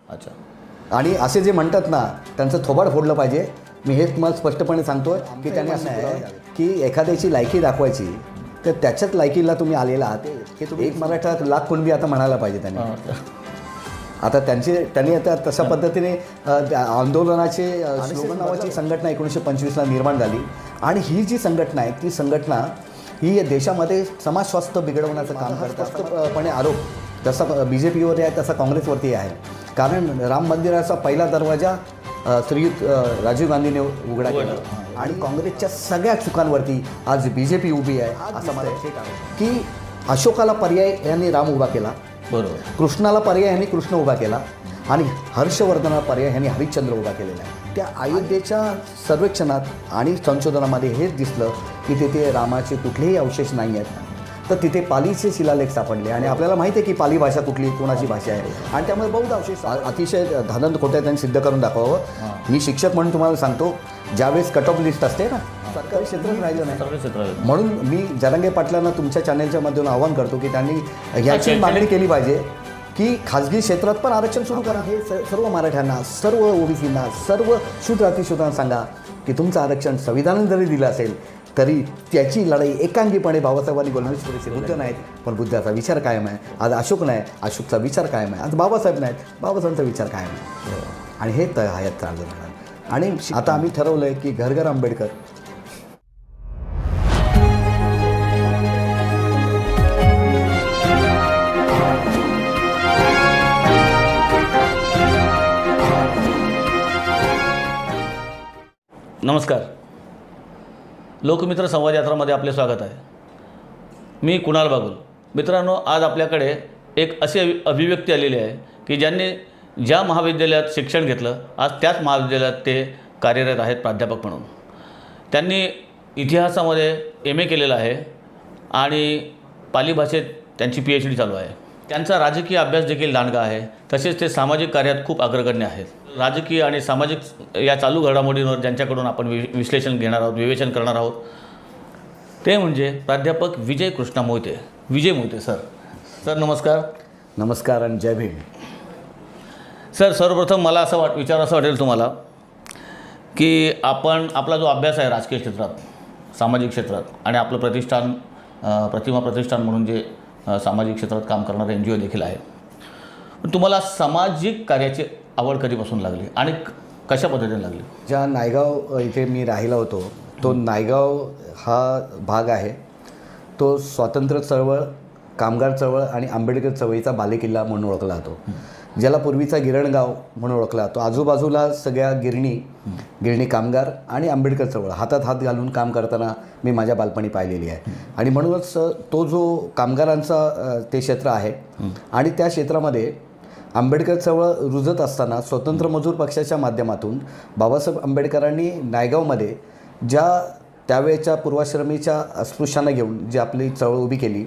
अच्छा. आणि असे जे म्हणतात ना त्यांचं थोबाड फोडलं पाहिजे. मी हेच तुम्हाला स्पष्टपणे सांगतो की त्याने असं आहे की एखाद्याची लायकी दाखवायची तर त्याच्याच लायकीला तुम्ही आलेला आहात हे तुम्ही एक मराठा लाख कुणबी आता म्हणायला पाहिजे त्यांनी. आता त्यांनी आता तशा पद्धतीने आंदोलनाचे स्लोगन नावाची संघटना 1925ला निर्माण झाली आणि ही जी संघटना आहे ती संघटना ही देशामध्ये समाज स्वास्थ्य बिघडवण्याचं काम करते. स्पष्टपणे आरोप जसा BJPवर आहे तसा काँग्रेसवरती आहे. कारण राम मंदिराचा पहिला दरवाजा श्रीयुत राजीव गांधीने उघडा केला आणि काँग्रेसच्या सगळ्या चुकांवरती आज BJP उभी आहे. असं मला की अशोकाला पर्याय यांनी राम उभा केला, बरोबर. कृष्णाला पर्याय यांनी कृष्ण उभा केला आणि हर्षवर्धनाला पर्याय यांनी हरिश्चंद्र उभा केलेला आहे. त्या अयोध्येच्या सर्वेक्षणात आणि संशोधनामध्ये हेच दिसलं की तिथे रामाचे कुठलेही अवशेष नाही आहेत. तर तिथे पालीचे शिलालेख सापडले आणि आपल्याला माहिती आहे की पाली भाषा कुठली कोणाची भाषा आहे आणि त्यामुळे बौद्ध अवशेष अतिशय धानंद खोट्या त्यांनी सिद्ध करून दाखवावं. मी शिक्षक म्हणून तुम्हाला सांगतो ज्यावेळेस कट ऑफ लिस्ट असते ना सरकारी क्षेत्रच राहिलं नाही. म्हणून मी जरांगे पाटलांना तुमच्या चॅनलच्या माध्यमातून आवाहन करतो की त्यांनी ह्याची मागणी केली पाहिजे की खाजगी क्षेत्रात पण आरक्षण सुरू करा. हे सर्व मराठ्यांना, सर्व ओबीसींना, सर्व शूद्र अतिशूद्रांना सांगा की तुमचं आरक्षण संविधानाने जरी दिलं असेल तरी त्याची लढाई एकांगीपणे बाबासाहेबांनी गोलमेज परिस्थिती. बुद्ध नाहीत पण बुद्धाचा विचार कायम आहे. आज अशोक नाही, अशोकचा विचार कायम आहे. आज बाबासाहेब नाहीत, बाबासाहेबांचा विचार कायम आहे. आणि हे हयात चाललं राहणार. आणि आता आम्ही ठरवलं आहे की घर घर आंबेडकर. नमस्कार. लोकमित्र संवाद यात्रामध्ये आपले स्वागत आहे. मी कुणाल बागुल. मित्रांनो, आज आपल्याकडे एक अशी अभिव्यक्ती आलेली आहे की ज्यांनी ज्या महाविद्यालयात शिक्षण घेतलं आज त्याच महाविद्यालयात ते कार्यरत आहेत प्राध्यापक म्हणून. त्यांनी इतिहासामध्ये MA केलेलं आहे आणि पाली भाषेत त्यांची PhD चालू आहे. त्यांचा राजकीय अभ्यास देखील दांडगा आहे. तसेच ते सामाजिक कार्यात खूप अग्रगण्य आहेत. राजकीय आणि सामाजिक या चालू घडामोडींवर ज्यांच्याकडून आपण विश्लेषण घेणार आहोत, विवेचन करणार आहोत ते म्हणजे प्राध्यापक विजय कृष्णा मोहिते. विजय मोहिते सर नमस्कार. नमस्कार आणि जय भीम. सर, सर्वप्रथम मला असं वाटेल तुम्हाला की आपला जो अभ्यास आहे राजकीय क्षेत्रात, सामाजिक क्षेत्रात आणि आपलं प्रतिमा प्रतिष्ठान म्हणून जे सामाजिक क्षेत्रात काम करणारे NGO देखील आहे, पण तुम्हाला सामाजिक कार्याची आवड कधीपासून लागली आणि कशा पद्धतीने लागली? ज्या नायगाव इथे मी राहिला होतो तो नायगाव हा भाग आहे तो स्वातंत्र्य चळवळ, कामगार चळवळ आणि आंबेडकर चळवळीचा बालेकिल्ला म्हणून ओळखला जातो. ज्याला पूर्वीचा गिरणगाव म्हणून ओळखला जातो. आजूबाजूला सगळ्या गिरणी कामगार आणि आंबेडकर चळवळ हातात हात घालून काम करताना मी माझ्या बालपणी पाहिलेली आहे. आणि म्हणूनच तो जो कामगारांचा ते क्षेत्र आहे आणि त्या क्षेत्रामध्ये आंबेडकर चळवळ रुजत असताना स्वतंत्र मजूर पक्षाच्या माध्यमातून बाबासाहेब आंबेडकरांनी नायगावमध्ये ज्या त्यावेळेच्या पूर्वाश्रमीच्या अस्पृश्यांना घेऊन जी आपली चळवळ उभी केली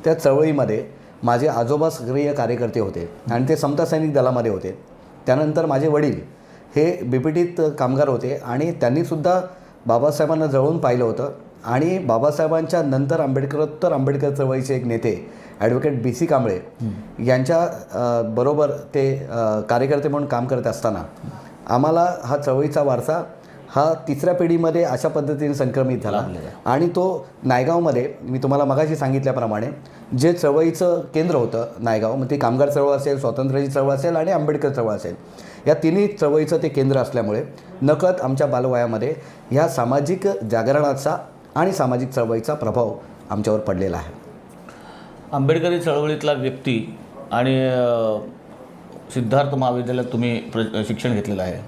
त्या चळवळीमध्ये माझे आजोबा सक्रिय कार्यकर्ते होते आणि ते समता सैनिक दलामध्ये होते. त्यानंतर माझे वडील हे बिपिटीत कामगार होते आणि त्यांनीसुद्धा बाबासाहेबांना जवळून पाहिलं होतं. आणि बाबासाहेबांच्या नंतर आंबेडकर चळवळीचे एक नेते ॲडव्होकेट BC कांबळे यांच्या बरोबर ते कार्यकर्ते म्हणून काम करत असताना आम्हाला हा चळवळीचा वारसा हा तिसऱ्या पिढीमध्ये अशा पद्धतीने संक्रमित झाला. आणि तो नायगावमध्ये मी तुम्हाला मगाशी सांगितल्याप्रमाणे जे चळवळीचं केंद्र होतं नायगाव, मग ते कामगार चळवळ असेल, स्वातंत्र्याची चळवळ असेल आणि आंबेडकर चळवळ असेल, या तिन्ही चळवळीचं ते केंद्र असल्यामुळे नकळत आमच्या बालवयामध्ये ह्या सामाजिक जागरणाचा आणि सामाजिक चळवळीचा प्रभाव आमच्यावर पडलेला आहे. आंबेडकरी चळवळीतला व्यक्ती आणि सिद्धार्थ महाविद्यालयात तुम्ही शिक्षण घेतलेलं आहे.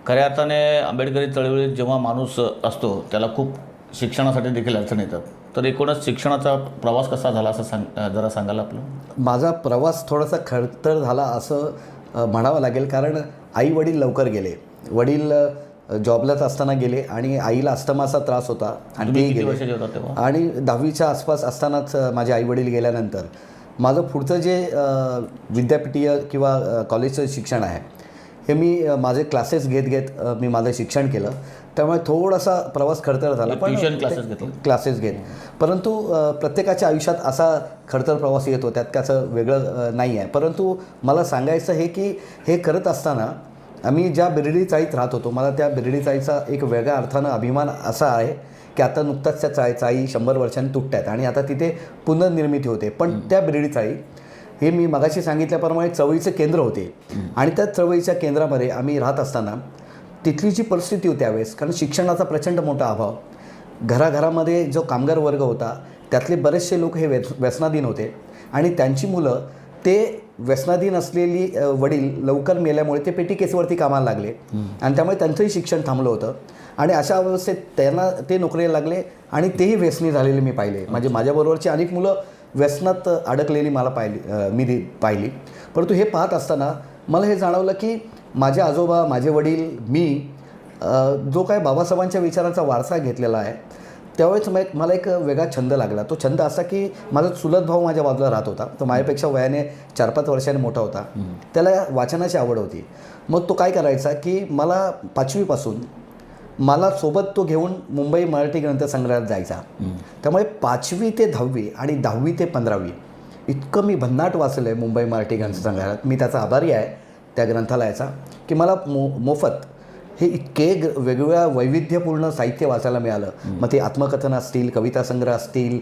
खऱ्या अर्थाने आंबेडकरी चळवळीत जेव्हा माणूस असतो त्याला खूप शिक्षणासाठी देखील अडचण येतात. तर एकूणच शिक्षणाचा प्रवास कसा झाला असं जरा सांगाल आपलं? माझा प्रवास थोडासा खडतर झाला असं म्हणावं लागेल. कारण आई वडील लवकर गेले. वडील जॉबलाच असताना गेले आणि आईला अस्थमाचा त्रास होता आणि तेही गेले. आणि 10वीच्या आसपास असतानाच माझे आई वडील गेल्यानंतर माझं पुढचं जे विद्यापीठीय किंवा कॉलेजचं शिक्षण आहे हे मी माझे क्लासेस घेत घेत मी माझं शिक्षण केलं. त्यामुळे थोडासा प्रवास खडतर झाला, पण ट्युशन क्लासेस घेतले. क्लासेस घेत. परंतु प्रत्येकाच्या आयुष्यात असा खडतर प्रवास येतो, त्यात त्याचं वेगळं नाही आहे. परंतु मला सांगायचं हे की हे करत असताना आम्ही ज्या बिर्डी चाळीत राहत होतो, मला त्या बिर्डी चाळीचा एक वेगळ्या अर्थानं अभिमान असा आहे की आता नुकताच त्या चाळी 100 वर्षांनी तुटत आहेत आणि आता तिथे पुनर्निर्मिती होते. पण त्या बिर्डी चाळी हे मी मगाशी सांगितल्याप्रमाणे चळवळीचं केंद्र होते आणि त्या चळवळीच्या केंद्रामध्ये आम्ही राहत असताना तिथली जी परिस्थिती होती त्यावेळेस, कारण शिक्षणाचा प्रचंड मोठा अभाव, घराघरामध्ये जो कामगार वर्ग होता त्यातले बरेचसे लोक हे व्यसनाधीन होते आणि त्यांची मुलं ते व्यसनाधीन असलेली वडील लवकर मेल्यामुळे ते पेटी केसवरती कामाला लागले आणि त्यामुळे त्यांचंही शिक्षण थांबलं होतं. आणि अशा अवस्थेत त्यांना ते नोकरीला लागले आणि तेही व्यसनी झालेले मी पाहिले. म्हणजे माझ्याबरोबरची अनेक मुलं व्यसनात अडकलेली मला पाहिली. परंतु हे पाहत असताना मला हे जाणवलं की माझे आजोबा, माझे वडील, मी जो काय बाबासाहेबांच्या विचारांचा वारसा घेतलेला आहे, त्यावेळेस मला एक वेगळा छंद लागला. तो छंद असा की माझा चुलत भाऊ माझ्या बाजूला राहत होता. तो माझ्यापेक्षा वयाने 4-5 वर्षांनी मोठा होता. त्याला वाचनाची आवड होती. मग तो काय करायचा की मला 5वीपासून मला सोबत तो घेऊन मुंबई मराठी ग्रंथसंग्रहालयात जायचा. त्यामुळे 5वी ते 10वी आणि 10वी ते 15वी इतकं मी भन्नाट वाचलं आहे मुंबई मराठी ग्रंथसंग्रहालयात. मी त्याचा आभारी आहे त्या ग्रंथालयाचा की मला मोफत हे इतके वेगवेगळ्या वैविध्यपूर्ण साहित्य वाचायला मिळालं. मग ते आत्मकथन असतील, कविता संग्रह असतील,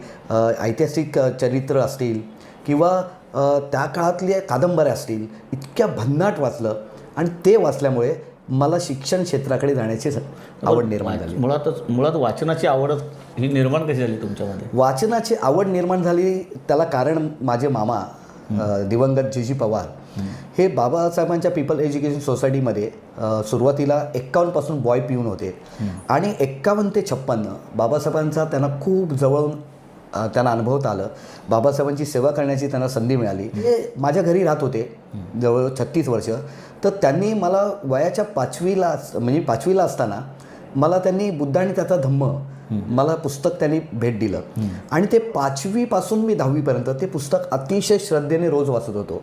ऐतिहासिक चरित्र असतील किंवा त्या काळातल्या कादंबऱ्या असतील, इतक्या भन्नाट वाचलं आणि ते वाचल्यामुळे मला शिक्षण क्षेत्राकडे जाण्याची आवड निर्माण झाली. मुळात वाचनाची आवड ही निर्माण कशी झाली तुमच्यामध्ये? वाचनाची आवड निर्माण झाली त्याला कारण माझे मामा दिवंगत जी पवार हे बाबासाहेबांच्या पीपल एज्युकेशन सोसायटीमध्ये सुरुवातीला 51 पासून बॉय पिऊन होते आणि 51 ते 56 बाबासाहेबांचा त्यांना खूप जवळून त्यांना अनुभवता आलं. बाबासाहेबांची सेवा करण्याची त्यांना संधी मिळाली. ते माझ्या घरी राहत होते जवळ 36 वर्ष. तर त्यांनी मला वयाच्या 5वीला असताना मला त्यांनी बुद्ध आणि त्याचा धम्म मला पुस्तक त्यांनी भेट दिलं आणि ते 5वीपासून मी 10वीपर्यंत ते पुस्तक अतिशय श्रद्धेने रोज वाचत होतो.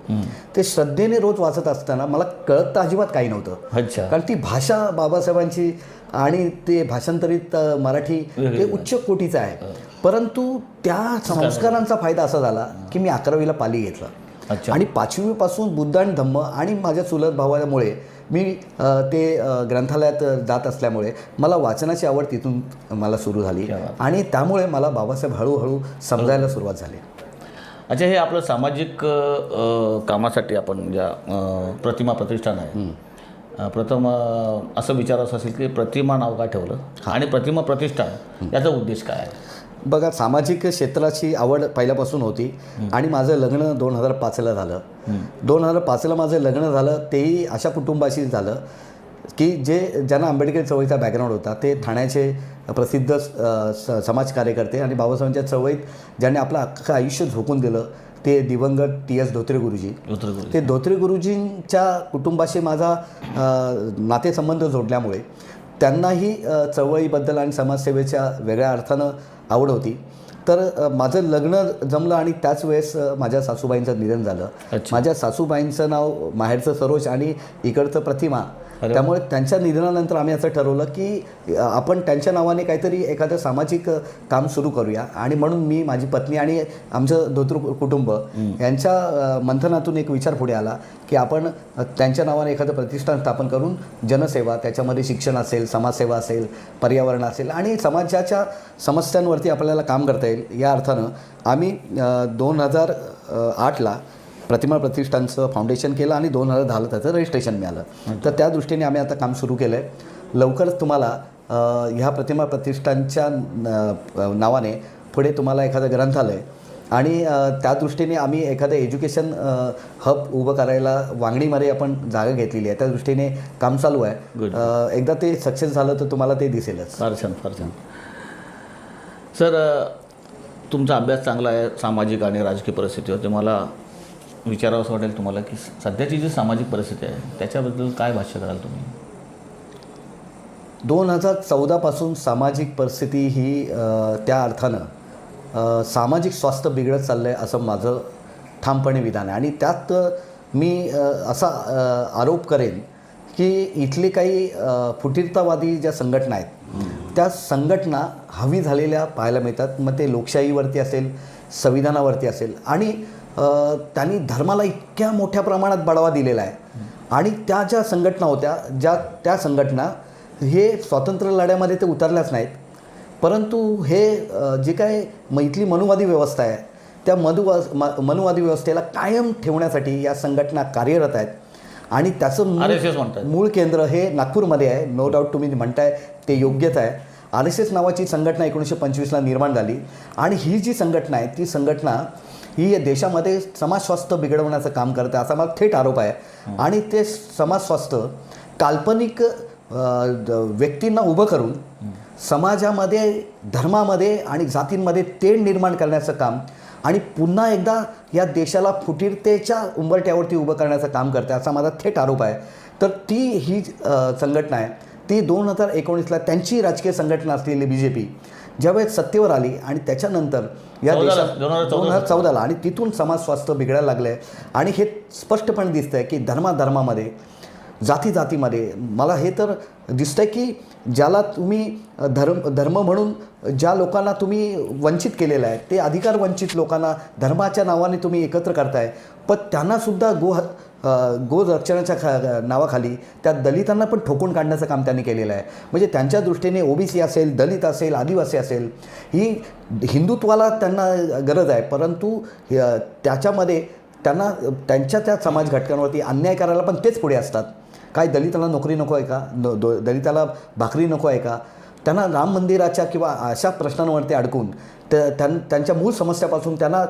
ते श्रद्धेने रोज वाचत असताना मला कळत तर अजिबात काही नव्हतं. कारण ती भाषा बाबासाहेबांची आणि ते भाषांतरित मराठी ते उच्च कोटीचं आहे. परंतु त्या संस्कारांचा फायदा असा झाला की मी 11वीला पाली घेतलं आणि 5वीपासून बुद्ध आणि धम्म आणि माझ्या चुलत भावामुळे मी ते ग्रंथालयात जात असल्यामुळे मला वाचनाची आवड तिथून मला सुरू झाली आणि त्यामुळे मला बाबासाहेब हळूहळू समजायला सुरुवात झाली. अच्छा, हे आपलं सामाजिक कामासाठी आपण ज्या प्रतिमा प्रतिष्ठान आहे, प्रथम असं विचारायचं असेल की प्रतिमा नाव का ठेवलं आणि प्रतिमा प्रतिष्ठान याचा उद्देश काय आहे? बघा, सामाजिक क्षेत्राची आवड पहिल्यापासून होती आणि माझं लग्न 2005ला झालं. 2005ला माझं लग्न झालं, तेही अशा कुटुंबाशी झालं की ज्यांना आंबेडकर चळवळीचा बॅकग्राऊंड होता. ते ठाण्याचे प्रसिद्ध समाज कार्यकर्ते आणि बाबासाहेबांच्या चळवळीत ज्यांनी आपलं अख्खं आयुष्य झोकून दिलं ते दिवंगत TS धोत्रे गुरुजी. ते धोत्रे गुरुजींच्या कुटुंबाशी माझा नातेसंबंध जोडल्यामुळे त्यांनाही चळवळीबद्दल आणि समाजसेवेच्या वेगळ्या अर्थानं आवड होती. तर माझं लग्न जमलं आणि त्याच वेळेस माझ्या सासूबाईंचं निधन झालं. माझ्या सासूबाईंचं नाव माहेरचं सरोज आणि इकडचं प्रतिमा. त्यामुळे त्यांच्या निधनानंतर आम्ही असं ठरवलं की आपण त्यांच्या नावाने काहीतरी एखादं सामाजिक काम सुरू करूया. आणि म्हणून मी, माझी पत्नी आणि आमचं धोत्र कुटुंब यांच्या मंथनातून एक विचार पुढे आला की आपण त्यांच्या नावाने एखादं प्रतिष्ठान स्थापन करून जनसेवा, त्याच्यामध्ये शिक्षण असेल, समाजसेवा असेल, पर्यावरण असेल आणि समाजाच्या समस्यांवरती आपल्याला काम करता येईल, या अर्थानं आम्ही 2008ला प्रतिमा प्रतिष्ठानचं फाउंडेशन केलं आणि 2010ला त्याचं रजिस्ट्रेशन मिळालं. तर त्या दृष्टीने आम्ही आता काम सुरू केलं आहे. लवकरच तुम्हाला ह्या प्रतिमा प्रतिष्ठानच्या नावाने पुढे तुम्हाला एखादं ग्रंथालय आणि त्या दृष्टीने आम्ही एखादं एज्युकेशन हब उभं करायला वांगणीमध्ये आपण जागा घेतलेली आहे. त्या दृष्टीने काम चालू आहे. एकदा ते सक्सेस झालं तर तुम्हाला ते दिसेलच. फार छान, फार छान. सर, तुमचा अभ्यास चांगला आहे सामाजिक आणि राजकीय परिस्थितीवर. ते मला विचारावं असं वाटेल तुम्हाला की सध्याची जी सामाजिक परिस्थिती आहे त्याच्याबद्दल काय भाष्य कराल तुम्ही? 2014पासून सामाजिक परिस्थिती ही त्या अर्थानं सामाजिक स्वास्थ्य बिघडत चाललं आहे असं माझं ठामपणे विधान आहे. आणि त्यात मी असा आरोप करेन की इथली काही फुटीरतावादी ज्या संघटना आहेत त्या संघटना हवी झालेल्या पाहायला मिळतात. मग ते लोकशाहीवरती असेल, संविधानावरती असेल, आणि त्यांनी धर्माला इतक्या मोठ्या प्रमाणात बढावा दिलेला आहे. आणि त्या ज्या संघटना होत्या, त्या संघटना हे स्वातंत्र्य लढ्यामध्ये ते उतरल्याच नाहीत, परंतु हे जे काय इथली मनुवादी व्यवस्था आहे त्या मनुवादी व्यवस्थेला कायम ठेवण्यासाठी या संघटना कार्यरत आहेत. आणि त्याचं RSS म्हणतात. मूळ केंद्र हे नागपूरमध्ये आहे. नो डाऊट तुम्ही म्हणताय ते योग्यच आहे. RSS नावाची संघटना 1925ला निर्माण झाली. आणि ही जी संघटना आहे ती संघटना ही देशामध्ये समाज स्वास्थ्य बिघडवण्याचं काम करते असा मला थेट आरोप आहे. आणि ते समाज स्वास्थ्य काल्पनिक व्यक्तींना उभं करून समाजामध्ये, धर्मामध्ये आणि जातींमध्ये तेढ निर्माण करण्याचं काम आणि पुन्हा एकदा या देशाला फुटीरतेच्या उंबरठ्यावरती उभं करण्याचं काम करते असा माझा थेट आरोप आहे. तर ही संघटना आहे ती 2019ला त्यांची राजकीय संघटना असलेली BJP ज्यावेळेस सत्तेवर आली आणि त्याच्यानंतर या देशात 2014ला आणि तिथून समाज स्वास्थ्य बिघडायला लागलं आहे. आणि हे स्पष्टपणे दिसतं आहे की धर्माधर्मामध्ये, जातीमध्ये मला हे तर दिसतं आहे की ज्याला तुम्ही धर्म म्हणून ज्या लोकांना तुम्ही वंचित केलेलं आहे, ते अधिकार वंचित लोकांना धर्माच्या नावाने तुम्ही एकत्र करताय, पण त्यांनासुद्धा गोरक्षणाच्या नावाखाली त्या दलितांना पण ठोकून काढण्याचं काम त्यांनी केलेलं आहे. म्हणजे त्यांच्या दृष्टीने OBC असेल, दलित असेल, आदिवासी असेल, ही हिंदुत्वाला त्यांना गरज आहे, परंतु त्याच्यामध्ये त्यांना त्यांच्या त्या समाज घटकांवरती अन्याय करायला पण तेच पुढे असतात. काय दलिताला नोकरी नको आहे का? दलिताला भाकरी नको आहे का? त्यांना राम मंदिराच्या किंवा अशा प्रश्नांवरती अडकून त्यांच्या मूळ समस्यापासून त्यांना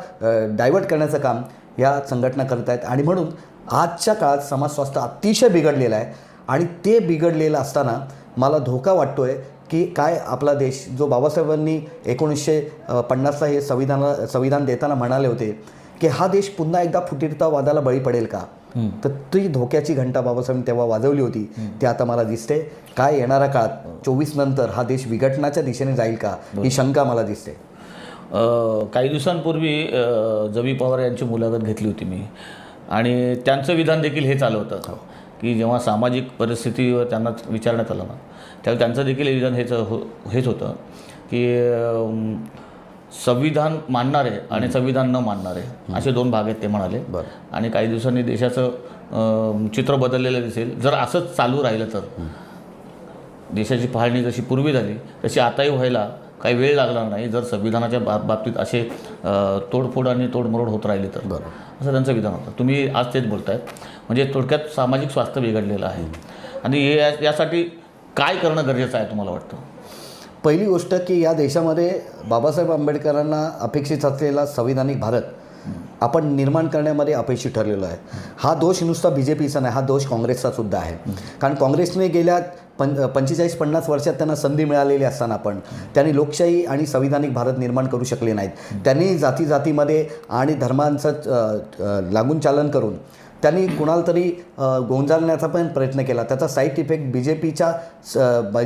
डायव्हर्ट करण्याचं काम या संघटना करत आहेत. आणि म्हणून आजच्या काळात समाज स्वास्थ्य अतिशय बिघडलेलं आहे. आणि ते बिघडलेलं असताना मला धोका वाटतो आहे की काय आपला देश जो बाबासाहेबांनी 1950ला हे संविधान देताना म्हणाले होते की हा देश पुन्हा एकदा फुटीरतावादाला बळी पडेल का, तर ती धोक्याची घंटा बाबासाहेबांनी तेव्हा वाजवली होती. ती आता मला दिसते. काय येणाऱ्या काळात 24 नंतर हा देश विघटनाच्या दिशेने जाईल का, ही शंका मला दिसते. काही दिवसांपूर्वी जवी पवार यांची मुलाखत घेतली होती मी, आणि त्यांचं विधान देखील हेच आलं होतं की जेव्हा सामाजिक परिस्थितीवर त्यांना विचारण्यात आलं ना, त्यावेळी त्यांचं देखील विधान हेच होतं की संविधान मानणारे आणि संविधान न मानणारे असे दोन भाग आहेत ते म्हणाले. आणि काही दिवसांनी देशाचं चित्र बदललेलं दिसेल जर असंच चालू राहिलं तर. देशाची फाळणी जशी पूर्वी झाली तशी आताही व्हायला काही वेळ लागणार नाही जर संविधानाच्या बाबतीत असे तोडफोड आणि तोडमोड होत राहिले तर. असं त्यांचं विधान होतं. तुम्ही आज तेच बोलतायत. म्हणजे थोडक्यात सामाजिक स्वास्थ्य बिघडलेलं आहे. आणि हे यासाठी काय करणं गरजेचं आहे तुम्हाला वाटतं? पहिली गोष्ट की या देशामध्ये बाबासाहेब आंबेडकरांना अपेक्षित असलेला संविधानिक भारत आपण निर्माण करण्यामध्ये अपयशी ठरलेलो आहे. हा दोष नुसता BJPचा नाही, हा दोष काँग्रेसचा सुद्धा आहे. कारण काँग्रेसने गेल्या 45-50 वर्षात त्यांना संधी मिळालेली असताना पण त्यांनी लोकशाही आणि संविधानिक भारत निर्माण करू शकले नाहीत. त्यांनी जातीमध्ये आणि धर्मांचं लागून चालन करून त्यांनी कुणाला तरी गोंजारण्याचा पण प्रयत्न केला. त्याचा साईड इफेक्ट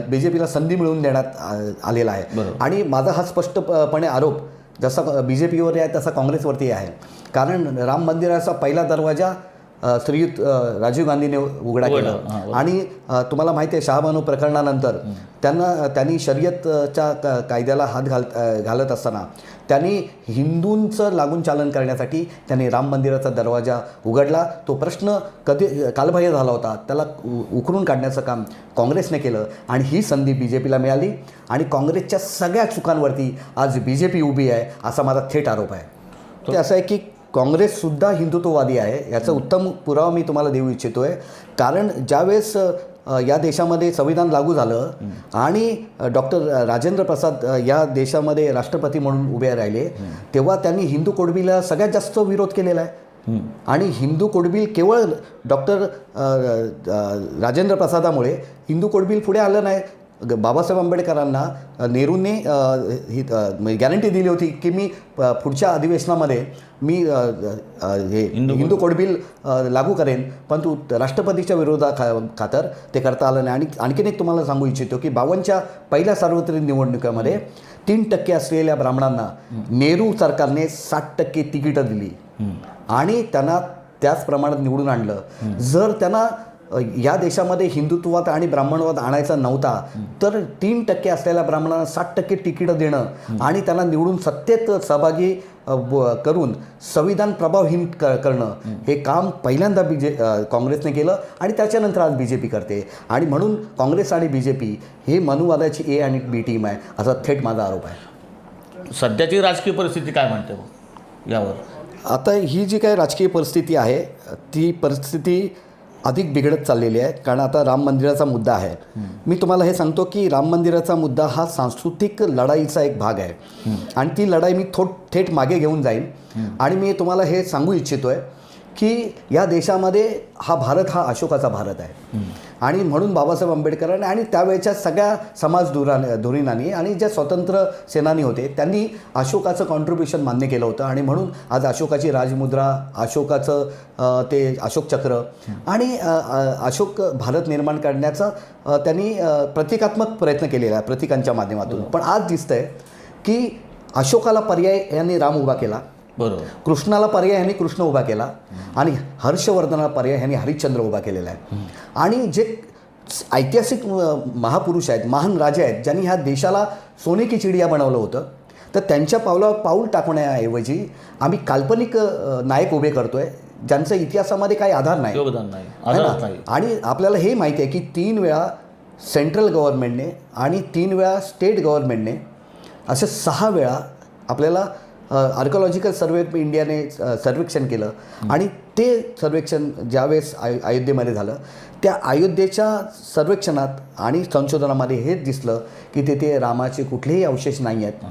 BJPला संधी मिळवून देण्यात आलेला आहे. आणि माझा हा स्पष्टपणे आरोप जसा BJPवर आहे तसा काँग्रेसवरती आहे. कारण राम मंदिराचा पहिला दरवाजा श्रीयुत राजीव गांधीने उघडा केला. आणि तुम्हाला माहिती आहे शहाबानू प्रकरणानंतर त्यांनी शर्यतच्या कायद्याला हात घालत असताना त्यांनी हिंदूंचं लागून चालन करण्यासाठी त्यांनी राम मंदिराचा दरवाजा उघडला. तो प्रश्न कालबाह्य झाला होता, त्याला उकरून काढण्याचं काम काँग्रेसने केलं. आणि ही संधी BJPला मिळाली. आणि काँग्रेसच्या सगळ्या चुकांवरती आज BJP उभी आहे असा माझा थेट आरोप आहे. ते असं आहे की काँग्रेससुद्धा हिंदुत्ववादी आहे. याचा उत्तम पुरावा मी तुम्हाला देऊ इच्छितो आहे. कारण ज्यावेळेस या देशामध्ये संविधान लागू झालं आणि डॉक्टर राजेंद्र प्रसाद या देशामध्ये राष्ट्रपती म्हणून उभे राहिले तेव्हा त्यांनी हिंदू कोड बिलला सगळ्यात जास्त विरोध केलेला आहे. आणि हिंदू कोड बिल केवळ डॉक्टर राजेंद्र प्रसादामुळे हिंदू कोड बिल पुढे आलं नाही. बाबासाहेब आंबेडकरांना नेहरूंनी ही गॅरंटी दिली होती की मी पुढच्या अधिवेशनामध्ये मी हे हिंदू कोड बिल लागू करेन, परंतु राष्ट्रपतीच्या खातर ते करता आलं नाही. आणि आणखीन एक तुम्हाला सांगू इच्छितो की 52च्या पहिल्या सार्वत्रिक निवडणुकीमध्ये 3% असलेल्या ब्राह्मणांना नेहरू सरकारने 60% तिकीटं दिली आणि त्यांना त्याच प्रमाणात निवडून आणलं. जर त्यांना या देशामध्ये हिंदुत्ववाद आणि ब्राह्मणवाद आणायचा नव्हता तर 3% असलेल्या ब्राह्मणांना 60% तिकीटं देणं आणि त्यांना निवडून सत्तेत सहभागी करून संविधान प्रभावहीन करणं हे काम पहिल्यांदा काँग्रेसने केलं आणि त्याच्यानंतर आज BJP करते. आणि म्हणून काँग्रेस आणि BJP हे मनुवादाची A आणि B टीम आहे असा थेट माझा आरोप आहे. सध्याची राजकीय परिस्थिती काय म्हणते मग यावर? आता ही जी काही राजकीय परिस्थिती आहे ती परिस्थिती अधिक बिघडत चाललेली आहे. कारण आता राम मंदिराचा मुद्दा आहे. मी तुम्हाला हे सांगतो की राम मंदिराचा मुद्दा हा सांस्कृतिक लढाईचा एक भाग आहे आणि ती लढाई मी थेट मागे घेऊन जाईन. आणि मी तुम्हाला हे सांगू इच्छितो आहे की या देशामध्ये हा भारत हा अशोकाचा भारत आहे आणि म्हणून बाबासाहेब आंबेडकरांनी आणि त्यावेळेच्या सगळ्या समाज धुरीणांनी आणि ज्या स्वतंत्र सेनानी होते त्यांनी अशोकाचं कॉन्ट्रीब्युशन मान्य केलं होतं. आणि म्हणून आज अशोकाची राजमुद्रा, अशोकाचं ते अशोक चक्र आणि अशोक भारत निर्माण करण्याचा त्यांनी प्रतिकात्मक प्रयत्न केलेला आहे प्रतिकांच्या माध्यमातून. पण आज दिसतंय की अशोकाला पर्याय यांनी राम उभा केला, बरोबर, कृष्णाला पर्याय ह्यांनी कृष्ण उभा केला आणि हर्षवर्धनाला पर्याय ह्यांनी हरिश्चंद्र उभा केलेला आहे. आणि जे ऐतिहासिक महापुरुष आहेत, महान राजे आहेत, ज्यांनी ह्या देशाला सोने की चिडिया बनवलं होतं, तर त्यांच्या पाऊल टाकण्याऐवजी आम्ही काल्पनिक नायक उभे करतोय ज्यांचा इतिहासामध्ये काही आधार नाही, योगदान नाही, है ना? आधारच नाही. आणि आपल्याला हे माहिती आहे की 3 वेळा सेंट्रल गव्हर्नमेंटने आणि 3 वेळा स्टेट गव्हर्नमेंटने असे 6 वेळा आपल्याला आर्किओलॉजिकल सर्वे ऑफ इंडियाने सर्वेक्षण केलं. आणि ते सर्वेक्षण ज्यावेळेस अयोध्येमध्ये झालं त्या अयोध्येच्या सर्वेक्षणात आणि संशोधनामध्ये हेच दिसलं की तिथे रामाचे कुठलेही अवशेष नाही आहेत.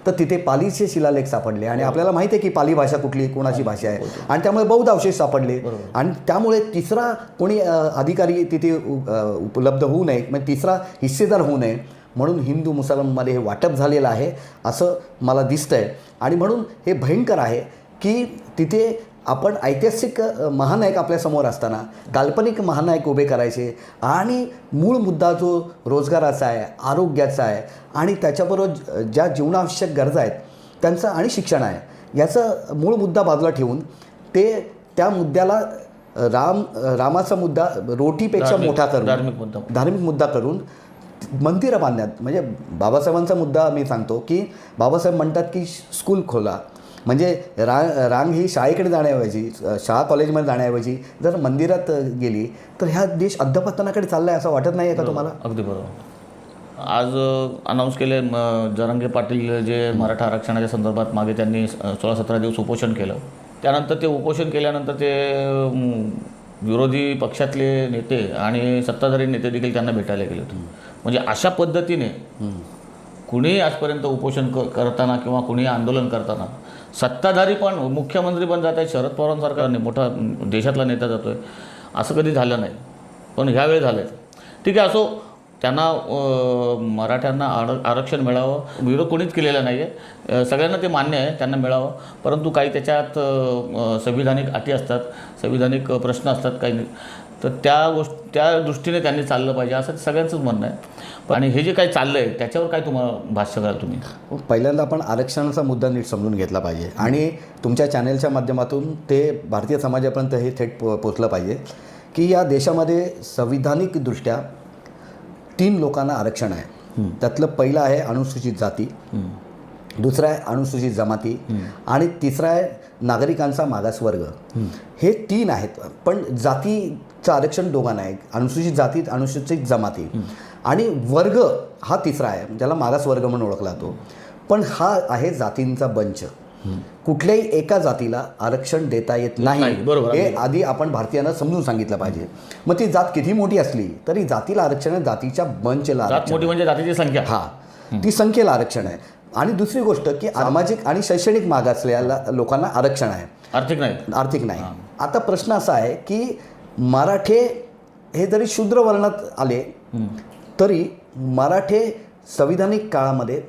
तर तिथे पालीचे शिलालेख सापडले आणि आपल्याला माहिती आहे की पाली भाषा कुठली कोणाची भाषा आहे आणि त्यामुळे बौद्ध अवशेष सापडले. आणि त्यामुळे तिसरा कोणी अधिकारी तिथे उपलब्ध होऊ नये, म्हणजे तिसरा हिस्सेदार होऊ नये म्हणून हिंदू मुसलमानमध्ये हे वाटप झालेलं आहे असं मला दिसतंय. आणि म्हणून हे भयंकर आहे की तिथे आपण ऐतिहासिक महानायक आपल्यासमोर असताना काल्पनिक महानायक उभे करायचे आणि मूळ मुद्दा जो रोजगाराचा आहे, आरोग्याचा आहे आणि त्याच्याबरोबर ज्या जीवनावश्यक गरजा आहेत त्यांचं आणि शिक्षण आहे याचा मूळ मुद्दा बाजूला ठेवून ते त्या मुद्द्याला रामाचा मुद्दा रोटीपेक्षा मोठा करून धार्मिक मुद्दा करून मंदिरं बांधण्यात. म्हणजे बाबासाहेबांचा मुद्दा मी सांगतो की बाबासाहेब म्हणतात की स्कूल खोला, म्हणजे रांग ही शाळेकडे जाण्याऐवजी, शाळा कॉलेजमध्ये जाण्याऐवजी जर मंदिरात गेली तर ह्या देश अधःपतनाकडे चालला आहे असं वाटत नाही आहे का तुम्हाला? अगदी बरोबर. आज अनाऊन्स केले जरांगे पाटील जे मराठा आरक्षणाच्या संदर्भात मागे त्यांनी 16-17 दिवस उपोषण केलं. त्यानंतर ते उपोषण केल्यानंतर ते विरोधी पक्षातले नेते आणि सत्ताधारी नेते देखील त्यांना भेटायला गेले होते. म्हणजे अशा पद्धतीने कुणीही आजपर्यंत उपोषण करताना किंवा कुणीही आंदोलन करताना सत्ताधारी पण मुख्यमंत्री पण जात आहेत, शरद पवारांसारखा मोठा देशातला नेता जातो आहे, असं कधी झालं नाही. पण ह्यावेळी झालं आहे. ठीक आहे, असो, त्यांना मराठ्यांना आरक्षण मिळावं, विरोध कोणीच केलेला नाही आहे, सगळ्यांना ते मान्य आहे त्यांना मिळावं. परंतु काही त्याच्यात संविधानिक अटी असतात, संविधानिक प्रश्न असतात काही, तर त्या दृष्टीने त्यांनी चाललं पाहिजे असं सगळ्यांचंच म्हणणं आहे. आणि हे जे काही चाललं आहे त्याच्यावर काय तुम्हाला भाष्य कराल तुम्ही? पहिल्यांदा आपण आरक्षणाचा मुद्दा नीट समजून घेतला पाहिजे आणि तुमच्या चॅनेलच्या माध्यमातून ते भारतीय समाजापर्यंत हे थेट पोचलं पाहिजे की या देशामध्ये संविधानिकदृष्ट्या 3 लोकांना आरक्षण आहे. त्यातलं पहिलं आहे अनुसूचित जाती, दुसरा आहे अनुसूचित जमाती आणि तिसरा आहे नागरिकांचा मागासवर्ग. हे 3 आहेत. पण जातीचं आरक्षण दोघांना आहे, अनुसूचित जाती, अनुसूचित जमाती. आणि वर्ग हा तिसरा आहे ज्याला मागासवर्ग म्हणून ओळखला जातो. पण हा आहे जातींचा बंच. कुठल्याही एका जातीला आरक्षण देता येत नाही, हे आधी आपण भारतीयांना समजून सांगितलं पाहिजे. मग ती जात किती मोठी असली तरी जातीला आरक्षण आहे, जातीच्या बंचला आरक्षण. मोठी म्हणजे जातीची संख्या, ती संख्येला आरक्षण आहे. आणि दुसरी गोष्ट की सामाजिक आणि शैक्षणिक मागासलेल्या लोकांना आरक्षण आहे, आर्थिक नाही. आता प्रश्न असा आहे की मराठे हे जरी शूद्र वर्णात आले तरी मराठे संविधानिक काळामध्ये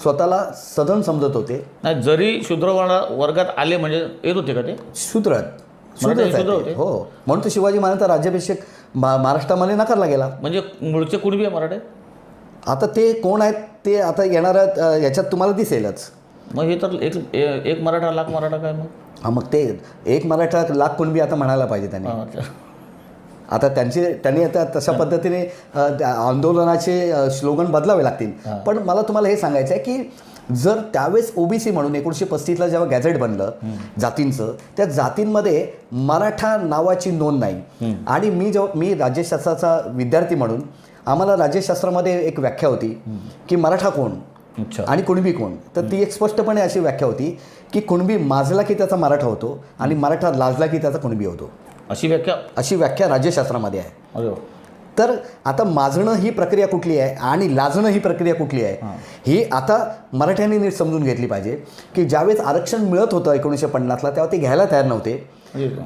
स्वतःला सधन समजत होते. नाही, जरी शूद्र वर्गात आले म्हणजे येत होते का ते शूद्र होते? हो, म्हणून तर शिवाजी महाराजांचा राज्याभिषेक महाराष्ट्रामध्ये नाकारला गेला. म्हणजे मूळचे कुणबी आहे मराठे. आता ते कोण आहेत ते आता येणाऱ्या याच्यात तुम्हाला दिसेलच. मग हे तर एक मराठा लाख मराठा काय मग? मग ते एक मराठा लाख कुणबी आता म्हणायला पाहिजे त्यांनी. आता त्यांनी आता तशा पद्धतीने आंदोलनाचे स्लोगन बदलावे लागतील. पण मला तुम्हाला हे सांगायचं आहे की जर त्यावेळेस ओबीसी म्हणून 1935ला जेव्हा गॅझेट बनलं जातींचं, त्या जातींमध्ये मराठा नावाची नोंद नाही. आणि मी राज्यशास्त्राचा विद्यार्थी म्हणून आम्हाला राज्यशास्त्रामध्ये एक व्याख्या होती की मराठा कोण आणि कुणबी कोण. तर ती एक स्पष्टपणे अशी व्याख्या होती की कुणबी माजला की त्याचा मराठा होतो आणि मराठा लाजला की त्याचा कुणबी होतो. अशी व्याख्या राज्यशास्त्रामध्ये आहे. तर आता माजणं ही प्रक्रिया कुठली आहे आणि लाजणं ही प्रक्रिया कुठली आहे ही आता मराठ्यांनी नीट समजून घेतली पाहिजे. की ज्यावेळेस आरक्षण मिळत होतं 1950ला तेव्हा ते घ्यायला तयार नव्हते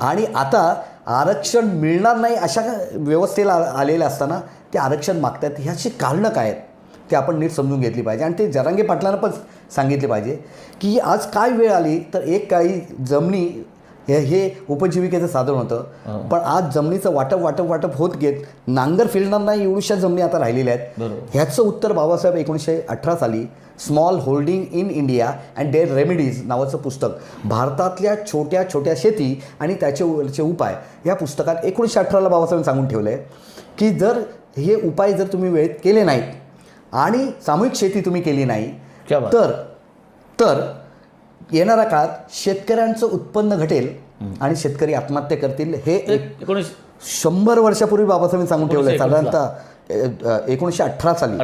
आणि आता आरक्षण मिळणार नाही अशा व्यवस्थेला आलेलं असताना ते आरक्षण मागतात. ह्याची कारणं काय आहेत ते आपण नीट समजून घेतली पाहिजे आणि ते जरांगे पाटलांना पण सांगितले पाहिजे की आज काय वेळ आली. तर एक काळी जमिनी हे उपजीविकेचं साधन होतं, पण आज जमिनीचं वाटप होत घेत नांगर फिरणार नाही एवढ्याशा जमिनी आता राहिलेल्या आहेत. ह्याचं उत्तर बाबासाहेब 1918 साली small holding in India and their remedies नावाचं पुस्तक, भारतातल्या छोट्या छोट्या शेती आणि त्याचे उपाय, या पुस्तकात 1918ला बाबासाहेबांनी सांगून ठेवलं आहे की जर हे उपाय जर तुम्ही वेळेत केले नाहीत आणि सामूहिक शेती तुम्ही केली नाही तर येणाऱ्या काळात शेतकऱ्यांचं उत्पन्न घटेल आणि शेतकरी आत्महत्या करतील. हे 100 वर्षापूर्वी बाबासाहेबांनी सांगून ठेवलं आहे. साधारणतः 1918 साली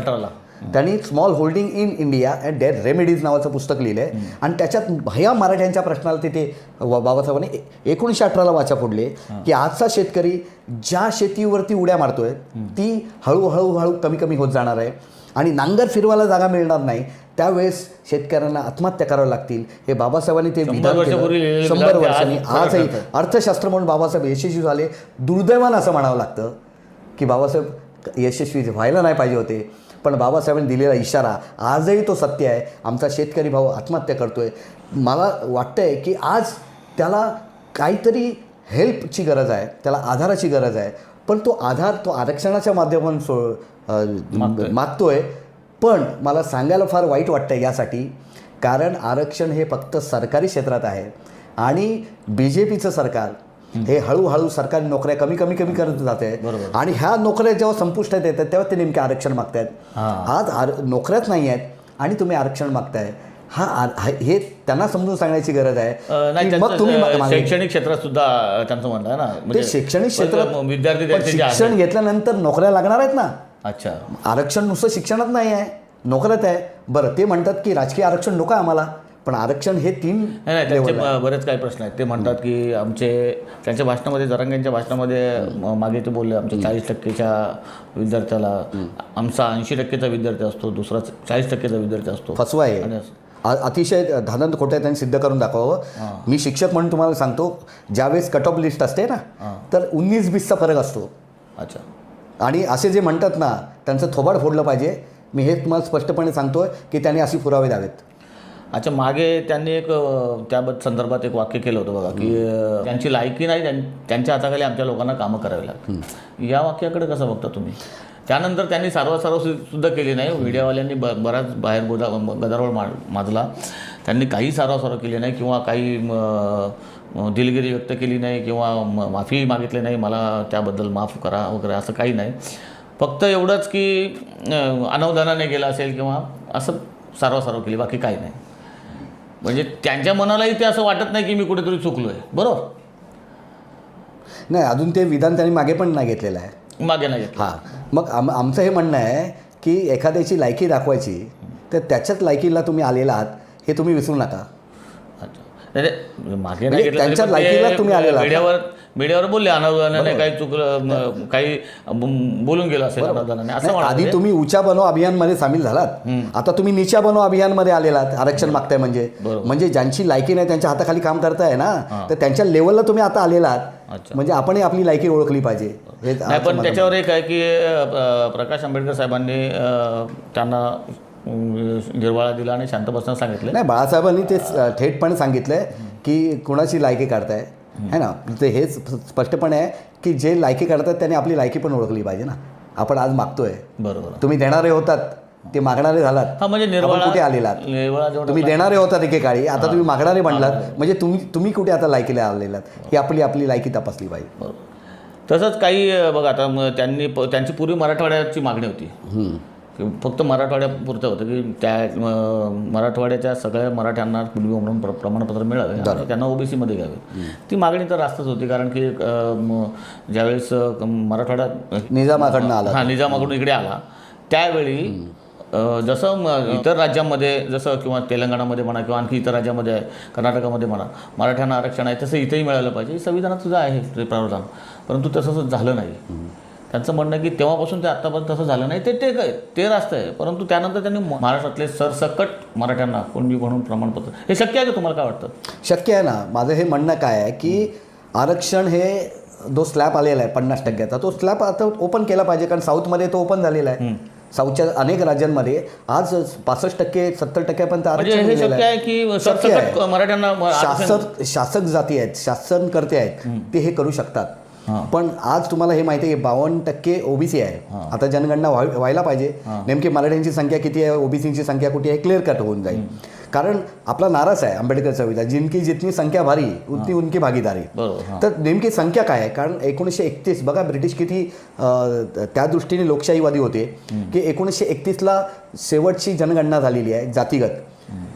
त्यांनी small holding in India and their remedies नावाचं पुस्तक लिहिलं आहे आणि त्याच्यात ह्या मराठ्यांच्या प्रश्नाला तिथे बाबासाहेबांनी 1918ला वाचा फोडले की आजचा शेतकरी ज्या शेतीवरती उड्या मारतोय ती हळूहळू कमी होत जाणार आहे आणि नांगर फिरवायला जागा मिळणार नाही. त्यावेळेस शेतकऱ्यांना आत्महत्या कराव्या लागतील. हे बाबासाहेबांनी ते विधान केलं 100 वर्षांनी. आजही अर्थशास्त्र म्हणून बाबासाहेब यशस्वी झाले. दुर्दैवानं असं म्हणावं लागतं की बाबासाहेब यशस्वी व्हायला नाही पाहिजे होते, पण बाबासाहेबांनी दिलेला इशारा आजही तो सत्य आहे. आमचा शेतकरी भाऊ आत्महत्या करतोय. मला वाटतंय की आज त्याला काहीतरी हेल्पची गरज आहे, त्याला आधाराची गरज आहे, पण तो आधार तो आरक्षणाच्या माध्यमातून मागतोय. पण मला सांगायला फार वाईट वाटतं यासाठी, कारण आरक्षण हे फक्त सरकारी क्षेत्रात आहे आणि BJPचं सरकार हे हळूहळू सरकारी नोकऱ्या कमी करत जाते आणि ह्या नोकऱ्या जेव्हा संपुष्टात येतात तेव्हा ते नेमके आरक्षण मागतायत. आज नोकऱ्याच नाही आहेत आणि तुम्ही आरक्षण मागताय. हे त्यांना समजून सांगण्याची गरज आहे. मग तुम्ही शैक्षणिक क्षेत्रात सुद्धा त्यांचं म्हणणं आहे ना, ते शैक्षणिक क्षेत्रात विद्यार्थी शिक्षण घेतल्यानंतर नोकऱ्या लागणार आहेत ना. अच्छा, आरक्षण नुसतं शिक्षणात नाही आहे, नोकऱ्यात आहे. बरं, ते म्हणतात की राजकीय आरक्षण नको आहे आम्हाला, पण आरक्षण हे 3 त्यांचे बरेच काही प्रश्न आहेत. ते म्हणतात की त्यांच्या भाषणामध्ये, जरांगेंच्या भाषणामध्ये मागे ते बोलले आमच्या 40%च्या विद्यार्थ्याला, आमचा 80%चा विद्यार्थी असतो, दुसरा 40%चा विद्यार्थी असतो. फसवा आहे, अतिशय धांदल खोटं आहे. त्यांनी सिद्ध करून दाखवावं. मी शिक्षक म्हणून तुम्हाला सांगतो, ज्यावेळेस कट ऑफ लिस्ट असते ना तर 19-20चा फरक असतो. अच्छा, आणि असे जे म्हणतात ना त्यांचं थोबाड फोडलं पाहिजे. मी हे तुम्हाला स्पष्टपणे सांगतोय की त्यांनी अशी पुरावे द्यावेत. अच्छा, मागे त्यांनी एक त्या संदर्भात एक वाक्य केलं होतं बघा की त्यांची लायकी नाही, त्यांच्या हाताखाली आमच्या लोकांना कामं करावी लागतात. या वाक्याकडे कसं बघता तुम्ही? त्यानंतर त्यांनी सारवासारव सुद्धा केली नाही. मीडियावाल्यांनी बराच बाहेर गदारोळ माजला. त्यांनी काही सारवासारव केली नाही किंवा काही दिलगिरी व्यक्त केली नाही किंवा माफी मागितली नाही, मला त्याबद्दल माफ करा वगैरे असं काही नाही. फक्त एवढंच की अनावधानाने गेला असेल किंवा असं सारवासारव केली, बाकी काही नाही. म्हणजे त्यांच्या मनालाही ते असं वाटत नाही की मी कुठेतरी चुकलो आहे. बरोबर नाही, अजून ते विधान त्यांनी मागे पण नाही घेतलेलं आहे. मागे नाही घेतलं. हां, मग आमचं हे म्हणणं आहे की एखाद्याची लायकी दाखवायची तर त्याच्याच लायकीला तुम्ही आलेला आहात हे तुम्ही विसरू नका. अच्छा, मागे नाही घेतलं, त्यांच्या लायकीला तुम्ही आलेला. मीडियावर बोलले अनावधानाने काही चुकलं, काही बोलून गेलं असेल अनावधानाने असं. आधी तुम्ही ऊंचा बनव अभियानमध्ये सामील झालात, आता तुम्ही नीचा बनव अभियानमध्ये आलेलात. आरक्षण मागताय म्हणजे ज्यांची लायकी नाही त्यांच्या हाताखाली काम करताय ना, तर त्यांच्या लेवलला तुम्ही आता आलेलात. म्हणजे आपणही आपली लायकी ओळखली पाहिजे. पण त्याच्यावर एक आहे की प्रकाश आंबेडकर साहेबांनी त्यांना निर्वाळा दिला आणि शांत बसण्यास सांगितलं. नाही, बाळासाहेबांनी ते थेटपणे सांगितलंय की कुणाची लायकी काढताय है ना. ते हेच स्पष्टपणे आहे की जे लायकी काढतात त्यांनी आपली लायकी पण ओळखली पाहिजे ना. आपण आज मागतोय, बरोबर, तुम्ही देणारे होतात, ते मागणारे झालात. म्हणजे निर्वाळा कुठे आलेलात? तुम्ही देणारे होतात एकेकाळी, आता तुम्ही मागणारे बनलात. म्हणजे तुम्ही कुठे आता लायकीला आलेलात? ही आपली लायकी तपासली पाहिजे. बरोबर. तसंच काही बघा आता त्यांची पूर्वी मराठवाड्याची मागणी होती की फक्त मराठवाड्यापुरतं होतं की मराठवाड्याच्या सगळ्या मराठ्यांना पूर्वी म्हणून प्रमाणपत्र मिळावे आणि त्यांना ओबीसीमध्ये घ्यावे. ती मागणी तर रास्तच होती, कारण की ज्यावेळेस मराठवाडा निजामाकडनं आला, निजामाकडून इकडे आला त्यावेळी जसं इतर राज्यांमध्ये जसं किंवा तेलंगणामध्ये म्हणा किंवा आणखी इतर राज्यामध्ये आहे, कर्नाटकामध्ये म्हणा, मराठ्यांना आरक्षण आहे तसं इथेही मिळालं पाहिजे, संविधानात सुद्धा आहे ते प्रावधान. परंतु तसंच झालं नाही. त्यांचं म्हणणं आहे की तेव्हापासून ते आत्तापर्यंत तसं झालं नाही. ते रास्त आहे. परंतु त्यानंतर त्यांनी महाराष्ट्रातले सरसकट मराठ्यांना कुणबी म्हणून प्रमाणपत्र, हे शक्य आहे का? तुम्हाला काय वाटतं? शक्य आहे ना. माझं हे म्हणणं काय आहे की आरक्षण हे जो स्लॅब आलेला आहे 50%चा, तो स्लॅब आता ओपन केला पाहिजे, कारण साऊथमध्ये तो ओपन झालेला आहे. साऊथच्या अनेक राज्यांमध्ये आज 65% 70%पर्यंत आरक्षण दिलेलं आहे की सरसकट मराठ्यांना शासक जाती आहेत, शासनकर्ते आहेत, ते हे करू शकतात. पण आज तुम्हाला हे माहिती आहे की 52% ओबीसी आहे. आता जनगणना व्हायला पाहिजे, नेमकी मराठ्यांची संख्या किती आहे, ओबीसीची संख्या कुठे आहे, क्लिअर कट होऊन जाईल. कारण आपला नाराज आहे आंबेडकर चळवळीचा, जिनकी जितनी संख्या भारी उतनी उनकी भागीदारी. तर नेमकी संख्या काय आहे? कारण 1931 बघा, ब्रिटिश किती त्या दृष्टीने लोकशाहीवादी होते की 1931ला शेवटची जनगणना झालेली आहे जातीगत.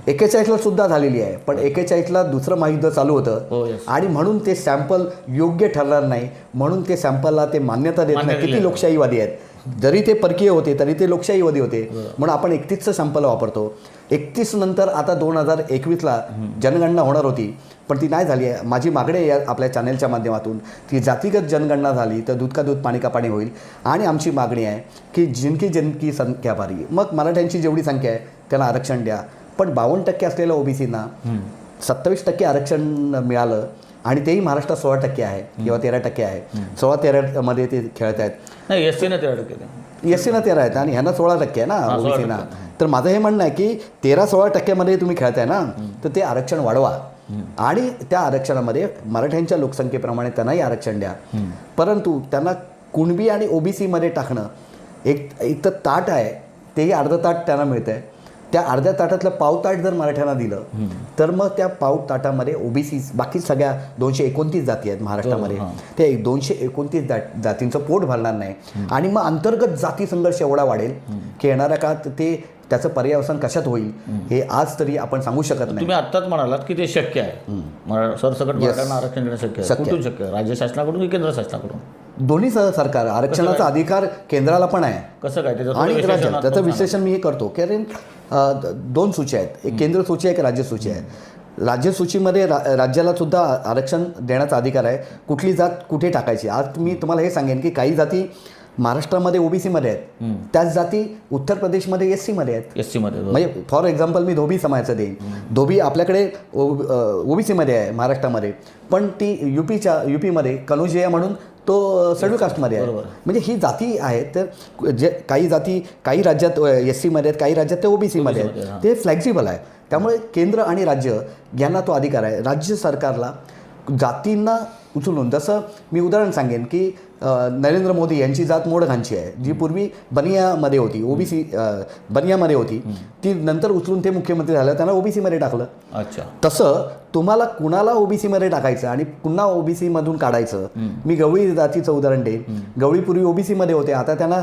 41ला सुद्धा झालेली आहे, पण 41ला दुसरं महायुद्ध चालू होतं आणि म्हणून ते सॅम्पल योग्य ठरणार नाही, म्हणून ते सॅम्पलला ते मान्यता देत नाही. किती लोकशाहीवादी आहेत, जरी ते परकीय होते तरी ते लोकशाहीवादी होते, म्हणून आपण 31चं सॅम्पल वापरतो. 31 नंतर आता 2021ला जनगणना होणार होती, पण ती नाही झाली आहे. माझी मागणी आहे आपल्या चॅनलच्या माध्यमातून, ती जातीगत जनगणना झाली तर दूध का दूध पाणी का पाणी होईल. आणि आमची मागणी आहे की जिनकी संख्या भारी, मग मराठ्यांची जेवढी संख्या आहे त्याला आरक्षण द्या. पण 52% असलेल्या ओबीसींना 27% आरक्षण मिळालं आणि तेही महाराष्ट्रात 16% आहे किंवा 13% आहे. 16-13 ते खेळत आहेत. नाही, एससीनं 13%, एससीनं 13 आहेत आणि ह्यांना 16% आहे ना ओबीसीना. तर माझं हे म्हणणं आहे की 13-16% तुम्ही खेळताय ना, तर ते आरक्षण वाढवा आणि त्या आरक्षणामध्ये मराठ्यांच्या लोकसंख्येप्रमाणे त्यांनाही आरक्षण द्या. परंतु त्यांना कुणबी आणि ओबीसीमध्ये टाकणं एक तर ताट आहे, तेही अर्धं ताट त्यांना मिळतं आहे. त्या अर्ध्या ताटातलं पाव ताट जर मराठ्यांना दिलं तर मग त्या पाव ताटामध्ये ओबीसी बाकी सगळ्या 229 जाती आहेत महाराष्ट्रामध्ये, ते 229 जातींचं पोट भरणार नाही. आणि मग अंतर्गत जाती संघर्ष एवढा वाढेल की येणाऱ्या काळात त्याचं पर्यावसन कशात होईल हे आज तरी आपण सांगू शकत नाही. तुम्ही आत्ताच म्हणालात की ते शक्य आहे, सरसकट मराठ्यांना आरक्षण देणं शक्य आहे. कुठून शक्य आहे? राज्य शासनाकडून की केंद्र शासनाकडून? दोन्ही सरकार. आरक्षणाचा अधिकार केंद्राला पण आहे. कसं काय आणि त्याचं विश्लेषण मी हे करतो, कारण 2 सूची आहेत, एक केंद्र सूची आहे, एक राज्य सूची आहे. राज्य सूचीमध्ये राज्याला सुद्धा आरक्षण देण्याचा अधिकार आहे, कुठली जात कुठे टाकायची. आज मी तुम्हाला हे सांगेन की काही जाती महाराष्ट्रामध्ये ओबीसीमध्ये आहेत, त्याच जाती उत्तर प्रदेशमध्ये एससीमध्ये आहेत. एससीमध्ये म्हणजे फॉर एक्झाम्पल मी धोबी समाजाचं देईन. धोबी आपल्याकडे ओबीसीमध्ये आहे महाराष्ट्रामध्ये, पण ती यूपीमध्ये कनौजिया म्हणून तो शेड्यूल कास्टमध्ये आहे. म्हणजे ही जाती आहेत. तर जे काही जाती काही राज्यात एससीमध्ये आहेत, काही राज्यात ते ओबीसीमध्ये आहेत. ते फ्लेक्झिबल आहे. त्यामुळे केंद्र आणि राज्य यांना तो अधिकार आहे. राज्य सरकारला जातींना उचलून, जसं मी उदाहरण सांगेन की नरेंद्र मोदी यांची जात मोडघांची आहे, जी पूर्वी बनियामध्ये होती, ओबीसी बनियामध्ये होती, ती नंतर उचलून ते मुख्यमंत्री झालं, त्यांना ओबीसीमध्ये टाकलं. अच्छा, तसं तुम्हाला कुणाला ओबीसीमध्ये टाकायचं आणि पुन्हा ओबीसीमधून काढायचं. मी गवळी जातीचं उदाहरण देईन. गवळी पूर्वी ओबीसीमध्ये होते, आता त्यांना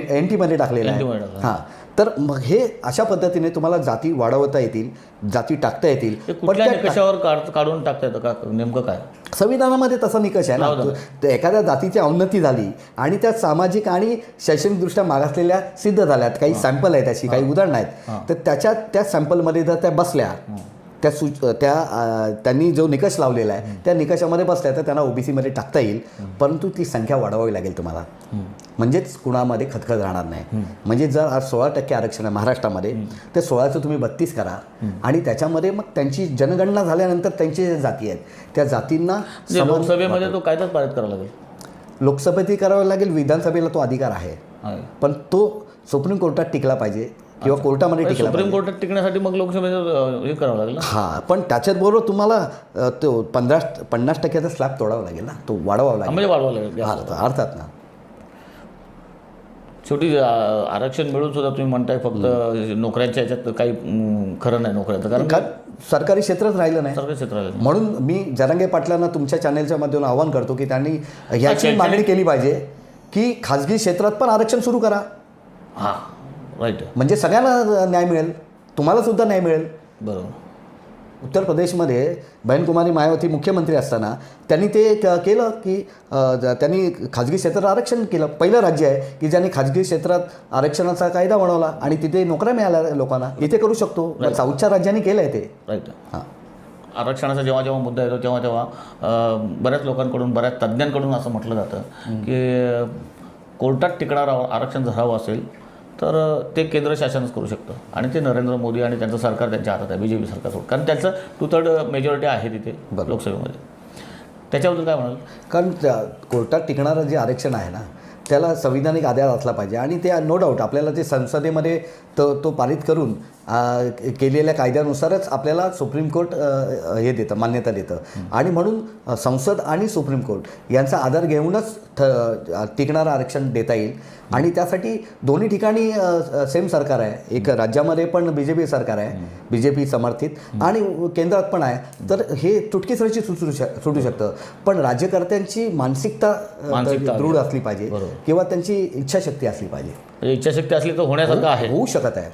एनटीमध्ये टाकलेलं आहे. हां, तर मग हे अशा पद्धतीने तुम्हाला जाती वाढवता येतील, जाती टाकता येतील. पण कशावर काढून टाकता येतं का? नेमकं काय संविधानामध्ये तसा निकष आहे ना. एखाद्या जातीची अवनती झाली आणि त्या सामाजिक आणि शैक्षणिकदृष्ट्या मागासलेल्या सिद्ध झाल्यात, काही सॅम्पल आहेत त्याची, काही उदाहरणं आहेत, तर त्या सॅम्पलमध्ये जर त्या बसल्या, त्यांनी जो निकष लावलेला आहे त्या निकषामध्ये बसल्या, तर त्यांना ओबीसीमध्ये टाकता येईल. परंतु ती संख्या वाढवावी लागेल तुम्हाला, म्हणजेच कुणामध्ये खतखत राहणार नाही. म्हणजे जर आज 16% आरक्षण आहे महाराष्ट्रामध्ये, तर 16चं तुम्ही 32 करा आणि त्याच्यामध्ये मग त्यांची जनगणना झाल्यानंतर त्यांची ज्या जाती आहेत त्या जातींना लोकसभेमध्ये तो कायदाच पारित करावा लागेल. लोकसभेतही करावा लागेल, विधानसभेला तो अधिकार आहे, पण तो सुप्रीम कोर्टात टिकला पाहिजे किंवा कोर्टामध्ये टिकला. सुप्रीम कोर्टात टिकण्यासाठी मग लोकसभेत हे करावं लागेल. हां, पण त्याच्याचबरोबर तुम्हाला तो 50% स्लॅब तोडावा लागेल ना, तो वाढवावा लागेल. म्हणजे वाढवावं लागेल अर्थात ना. शेवटी आरक्षण मिळून सुद्धा तुम्ही म्हणताय फक्त नोकऱ्यांच्या ह्याच्यात काही खरं नाही नोकऱ्याचं, कारण सरकारी क्षेत्रच राहिलं नाही. सरकारी क्षेत्राला म्हणून मी जरांगे पाटलांना तुमच्या चॅनलच्या माध्यमातून आवाहन करतो की त्यांनी ह्याची मागणी केली पाहिजे की खाजगी क्षेत्रात पण आरक्षण सुरू करा. हां राईट. म्हणजे सगळ्यांना न्याय मिळेल, तुम्हाला सुद्धा न्याय मिळेल. बरोबर. उत्तर प्रदेशमध्ये बहनकुमारी मायावती मुख्यमंत्री असताना त्यांनी ते केलं की त्यांनी खाजगी क्षेत्रात आरक्षण केलं. पहिलं राज्य आहे की ज्यांनी खाजगी क्षेत्रात आरक्षणाचा कायदा बनवला आणि तिथे नोकऱ्या मिळाल्या लोकांना. इथे करू शकतो. साऊथच्या राज्यांनी केलं आहे ते. राईट. हां. आरक्षणाचा जेव्हा जेव्हा मुद्दा येतो तेव्हा बऱ्याच लोकांकडून, बऱ्याच तज्ज्ञांकडून असं म्हटलं जातं की कोर्टात टिकणारं आरक्षण जर हवं असेल तर ते केंद्र शासनच करू शकतं आणि ते नरेंद्र मोदी आणि त्यांचं सरकार त्यांच्या हातात आहे, BJP सरकारसोबत. कारण त्यांचं 2/3 मेजॉरिटी आहे तिथे लोकसभेमध्ये. त्याच्याबद्दल काय म्हणाल? कारण कोर्टात टिकणारं जे आरक्षण आहे ना त्याला संविधानिक आधार असला पाहिजे आणि ते नो डाऊट आपल्याला ते संसदेमध्ये तो पारित करून केलेल्या कायद्यानुसारच आपल्याला सुप्रीम कोर्ट हे देतं, मान्यता देतं. आणि म्हणून संसद आणि सुप्रीम कोर्ट यांचा आधार घेऊनच टिकणारं आरक्षण देता येईल. आणि त्यासाठी दोन्ही ठिकाणी सेम सरकार आहे. एक राज्यामध्ये पण BJP सरकार आहे, BJP समर्थित, आणि केंद्रात पण आहे. तर हे तुटकीसरशी सुटू शकतं. पण राज्यकर्त्यांची मानसिकता दृढ असली पाहिजे किंवा त्यांची इच्छाशक्ती असली पाहिजे. इच्छाशक्ती असली तर होण्यासारखं आहे, होऊ शकत आहे.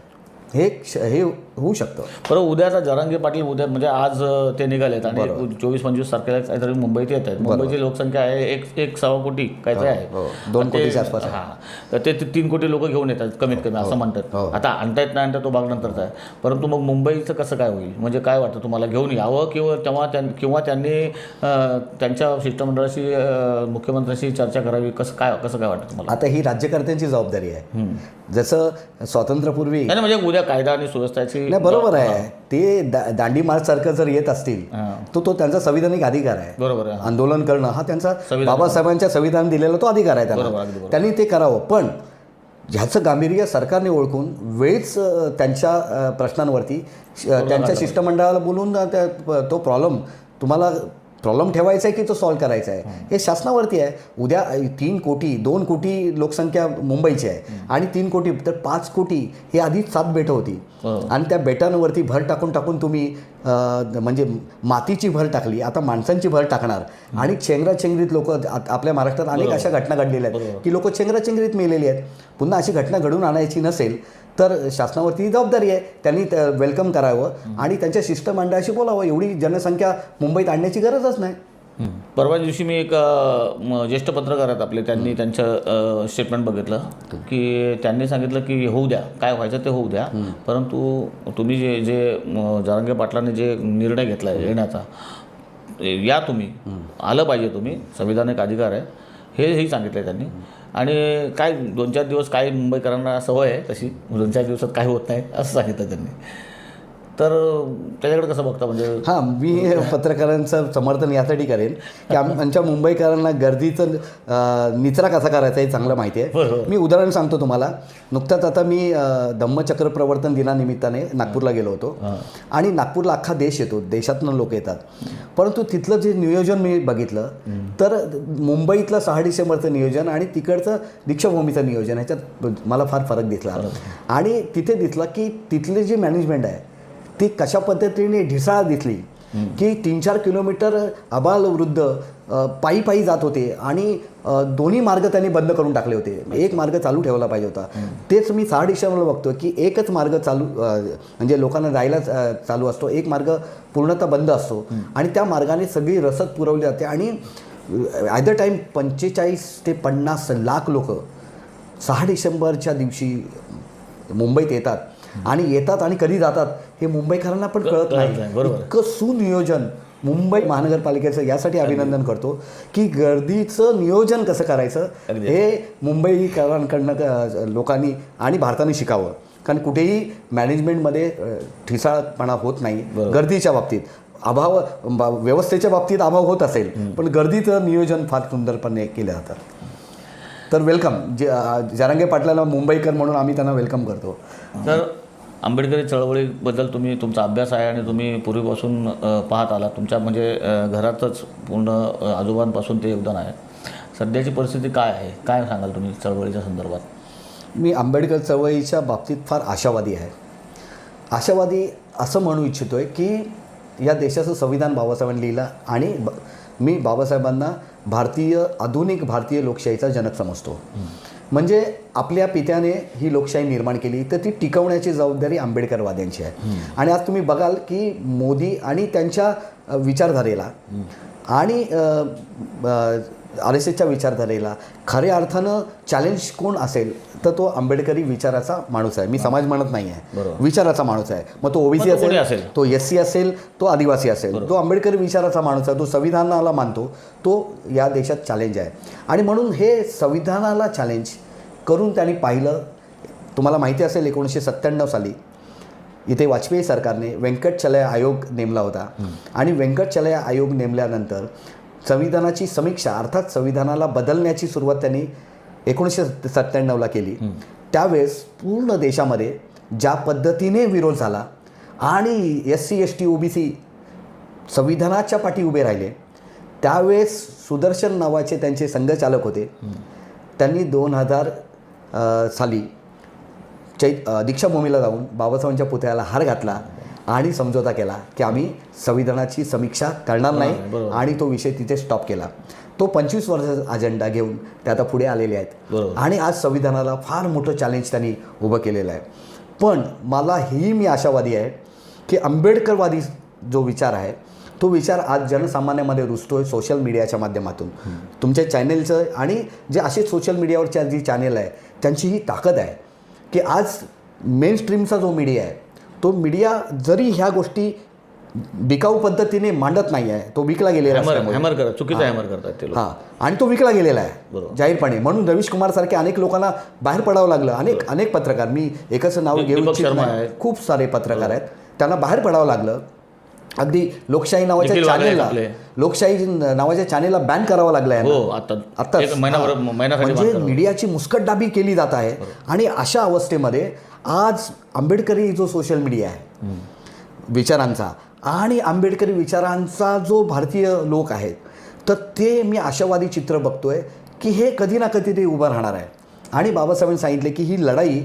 हे होऊ शकतं. बरं, उद्याचा जरांगे पाटील उद्या म्हणजे आज ते निघालेत आणि 24-25 तारखेला काहीतरी मुंबईत येत आहेत. मुंबईची लोकसंख्या आहे 1.25 कोटी काहीतरी आहे. 2 कोटीच्या आसपास. हां, तर ते 3 कोटी लोक घेऊन येतात कमीत कमी असं म्हणतात. आता आणता येत नाही, तो भाग नंतरचा आहे. परंतु मग मुंबईचं कसं काय होईल? म्हणजे काय वाटतं तुम्हाला, घेऊन यावं किंवा त्यांनी त्यांच्या शिष्टमंडळाशी, मुख्यमंत्र्यांशी चर्चा करावी? कसं काय वाटतं तुम्हाला? आता ही राज्यकर्त्यांची जबाबदारी आहे. जसं स्वातंत्र्यपूर्वी नाही म्हणजे उद्या कायदा आणि सुव्यवस्थेची. नाही, बरोबर आहे. ते दांडी मार्च सारखं जर येत असतील तो त्यांचा संविधानिक अधिकार आहे. बरोबर आहे. आंदोलन करणं हा त्यांचा बाबासाहेबांच्या संविधान दिलेला तो अधिकार आहे त्यांना. त्यांनी ते करावं. पण ह्याचं गांभीर्य सरकारने ओळखून वेळीच त्यांच्या प्रश्नांवरती त्यांच्या शिष्टमंडळाला बोलून तो प्रॉब्लेम ठेवायचा आहे की तो सॉल्व्ह करायचा आहे हे शासनावरती आहे. उद्या 2 कोटी लोकसंख्या मुंबईची आहे आणि 3 कोटी तर 5 कोटी हे आधीच 7 बेटं होती आणि त्या बेटांवरती भर टाकून तुम्ही म्हणजे मातीची भर टाकली, आता माणसांची भर टाकणार. आणि चेंगराचेंगरीत लोक, आपल्या महाराष्ट्रात अनेक अशा घटना घडलेल्या आहेत की लोक चेंगराचेंगरीत मेलेली आहेत. पुन्हा अशी घटना घडून आणायची नसेल तर शासनावरती जबाबदारी आहे. त्यांनी वेलकम करावं आणि त्यांच्या शिष्टमंडळाशी बोलावं. एवढी जनसंख्या मुंबईत आणण्याची गरजच नाही. परवा दिवशी मी एक ज्येष्ठ पत्रकार आहेत आपले, त्यांनी त्यांचं स्टेटमेंट बघितलं की त्यांनी सांगितलं की होऊ द्या, काय व्हायचं ते होऊ द्या, परंतु तुम्ही जे जरांगे पाटलांनी जे निर्णय घेतला आहे येण्याचा, या तुम्ही आलं पाहिजे, तुम्ही संविधानिक अधिकार आहे हेही सांगितलं आहे त्यांनी. आणि काय 2-4 दिवस काय मुंबईकरांना सवय आहे तशी, 2-4 दिवसात काय होत नाही असं सांगितलं त्यांनी. तर त्याच्याकडे कसं बघता? म्हणजे हां, मी पत्रकारांचं समर्थन यासाठी करेन की आमच्या मुंबईकरांना गर्दीचं निचरा कसा करायचा हे चांगलं माहिती आहे. मी उदाहरण सांगतो तुम्हाला. नुकताच आता मी धम्मचक्र प्रवर्तन दिनानिमित्ताने नागपूरला गेलो होतो आणि नागपूरला अख्खा देश येतो, देशातनं लोक येतात. परंतु तिथलं जे नियोजन मी बघितलं तर मुंबईतलं 6 डिसेंबरचं नियोजन आणि तिकडचं दीक्षाभूमीचं नियोजन ह्याच्यात मला फार फरक दिसला. आणि तिथे दिसलं की तिथली जी मॅनेजमेंट आहे ती कशा पद्धतीने ढिसाळ दिसली की 3-4 किलोमीटर आबालवृद्ध पायी जात होते आणि दोन्ही मार्ग त्यांनी बंद करून टाकले होते. एक मार्ग चालू ठेवला पाहिजे होता. तेच मी 6 डिसेंबरला बघतो की एकच मार्ग चालू, म्हणजे लोकांना जायला चालू असतो, एक मार्ग पूर्णतः बंद असतो आणि त्या मार्गाने सगळी रसद पुरवली जाते. आणि ॲट द टाईम 45 ते 50 लाख लोक 6 डिसेंबरच्या दिवशी मुंबईत येतात आणि कधी जातात हे मुंबईकरांना पण कळत नाही. इतकं सुनियोजन मुंबई महानगरपालिकेचं यासाठी अभिनंदन की गर्दीचं नियोजन कसं करायचं हे मुंबईकरांकडनं लोकांनी आणि भारताने शिकावं. कारण कुठेही मॅनेजमेंटमध्ये ठिसाळपणा होत नाही. गर्दीच्या बाबतीत व्यवस्थेच्या बाबतीत अभाव होत असेल पण गर्दीचं नियोजन फार सुंदरपणे केलं जातं. तर वेलकम जरांगे पाटलाला मुंबईकर म्हणून आम्ही त्यांना वेलकम करतो. तर आंबेडकरी चळवळीबद्दल तुमचा अभ्यास आहे आणि तुम्ही पूर्वीपासून पाहत आला, तुमच्या म्हणजे घरातच पूर्ण आजोबांपासून ते योगदान आहे. सध्याची परिस्थिती काय आहे, काय सांगाल तुम्ही चळवळीच्या संदर्भात? मी आंबेडकर चळवळीच्या बाबतीत फार आशावादी आहे. आशावादी असं म्हणू इच्छितो आहे की या देशाचं संविधान बाबासाहेबांनी लिहिलं आणि मी बाबासाहेबांना आधुनिक भारतीय लोकशाहीचा जनक समजतो. म्हणजे आपल्या पित्याने ही लोकशाही निर्माण केली तर ती टिकवण्याची जबाबदारी आंबेडकरवाद्यांची आहे. आणि आज तुम्ही बघाल की मोदी आणि त्यांच्या विचारधारेला आणि RSSच्या विचारधारेला खऱ्या अर्थानं चॅलेंज कोण असेल तर तो आंबेडकरी विचाराचा माणूस आहे. मी समाज म्हणत नाही आहे, विचाराचा माणूस आहे. मग तो ओबीसी असेल, तो SC असेल, तो आदिवासी असेल, तो आंबेडकरी विचाराचा माणूस आहे, तो संविधानाला मानतो, तो या देशात चॅलेंज आहे. आणि म्हणून हे संविधानाला चॅलेंज करून त्यांनी पाहिलं. तुम्हाला माहिती असेल 1997 साली इथे वाजपेयी सरकारने व्यंकटचलय आयोग नेमला होता. आणि व्यंकटचलय आयोग नेमल्यानंतर संविधानाची समीक्षा अर्थात संविधानाला बदलण्याची सुरुवात त्यांनी 1997ला केली. त्यावेळेस पूर्ण देशामध्ये ज्या पद्धतीने विरोध झाला आणि SC ST OBC संविधानाच्या पाठी उभे राहिले, त्यावेळेस सुदर्शन नावाचे त्यांचे संघचालक होते. त्यांनी 2000 साली दीक्षाभूमीला जाऊन बाबासाहेबांच्या पुतळ्याला हार घातला आणि समझोता केला की आम्ही संविधानाची समीक्षा करणार नाही आणि तो विषय तिथे स्टॉप केला. तो 25 वर्षाचा अजेंडा घेऊन ते आता पुढे आलेले आहेत आणि आज संविधानाला फार मोठं चॅलेंज त्यांनी उभं केलेलं आहे. पण मला मी आशावादी आहे की आंबेडकरवादी जो विचार आहे तो विचार आज जनसामान्यामध्ये रुजतोय सोशल मीडियाच्या माध्यमातून. तुमच्या चॅनेलचं आणि जे असे सोशल मीडियावरच्या जी चॅनेल आहे त्यांची ही ताकद आहे की आज मेन स्ट्रीमचा जो मीडिया आहे तो मीडिया जरी ह्या गोष्टी बिकाऊ पद्धतीने मांडत नाही आहे, तो विकला गेलेला आहे. हां, आणि तो विकला गेलेला आहे जाहीरपणे. म्हणून रवीश कुमार सारखे अनेक लोकांना बाहेर पडावं लागलं. अनेक पत्रकार, मी एकच नाव घेऊ इच्छित नाही, खूप सारे पत्रकार आहेत, त्यांना बाहेर पडावं लागलं. अगदी लोकशाही नावाच्या चॅनेलला बॅन करावं लागलं आहे आता. म्हणजे मीडियाची मुस्कटदाबी केली जात आहे. आणि अशा अवस्थेमध्ये आज आंबेडकरी जो सोशल मीडिया आहे विचारांचा आणि आंबेडकरी विचारांचा जो भारतीय लोक आहेत तर ते मी आशावादी चित्र बघतोय की हे कधी ना कधी ते उभं राहणार आहे. आणि बाबासाहेबांनी सांगितले की ही लढाई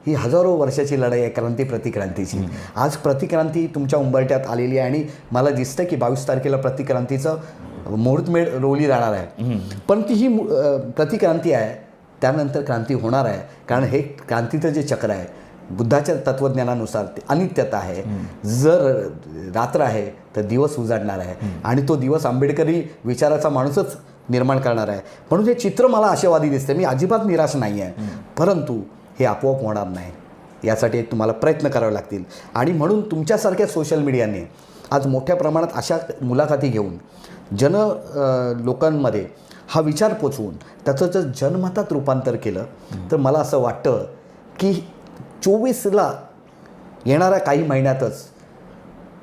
ही हजारो वर्षाची लढाई आहे, क्रांती प्रतिक्रांतीची. आज प्रतिक्रांती तुमच्या उंबरठ्यात आलेली आहे आणि मला दिसतं की 22 तारखेला प्रतिक्रांतीचं मुहूर्तमेढ रोवली जाणार आहे. पण ती ही प्रतिक्रांती आहे, त्यानंतर क्रांती होणार आहे. कारण हे क्रांतीचं जे चक्र आहे बुद्धाच्या तत्त्वज्ञानानुसार ते अनित्यता आहे. जर रात्र आहे तर दिवस उजाडणार आहे आणि तो दिवस आंबेडकरी विचाराचा माणूसच निर्माण करणार आहे. म्हणून हे चित्र मला आशावादी दिसते. मी अजिबात निराश नाही आहे, परंतु हे आपोआप होणार नाही. यासाठी तुम्हाला प्रयत्न करावे लागतील. आणि म्हणून तुमच्यासारख्या सोशल मीडियाने आज मोठ्या प्रमाणात अशा मुलाखती घेऊन लोकांमध्ये हा विचार पोचवून त्याचं जर जनमतात रूपांतर केलं तर मला असं वाटतं की 24ला येणाऱ्या काही महिन्यातच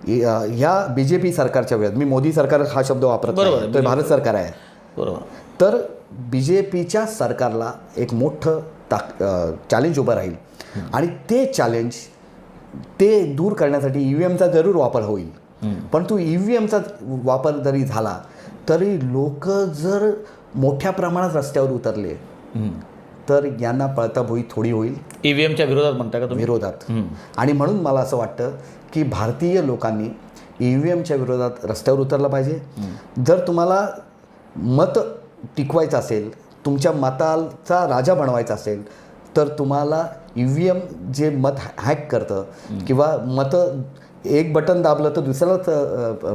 ह्या BJP सरकारच्या वेळेत, मी मोदी सरकार हा शब्द वापरत नाही, तर भारत सरकार आहे बरोबर, तर BJPच्या सरकारला एक मोठं चॅलेंज उभं राहील. आणि ते चॅलेंज ते दूर करण्यासाठी EVMचा जरूर वापर होईल. परंतु EVMचा वापर जरी झाला तरी लोक जर मोठ्या प्रमाणात रस्त्यावर उतरले तर यांना पळताभुई थोडी होईल. EVMच्या विरोधात म्हणता का तुम्ही? विरोधात. आणि म्हणून मला असं वाटतं की भारतीय लोकांनी EVMच्या विरोधात रस्त्यावर उतरलं पाहिजे. जर तुम्हाला मत टिकवायचं असेल, तुमच्या मताचा राजा बनवायचा असेल तर तुम्हाला EVM जे मत हॅक करतं किंवा मतं एक बटन दाबलं तर दुसऱ्यालाच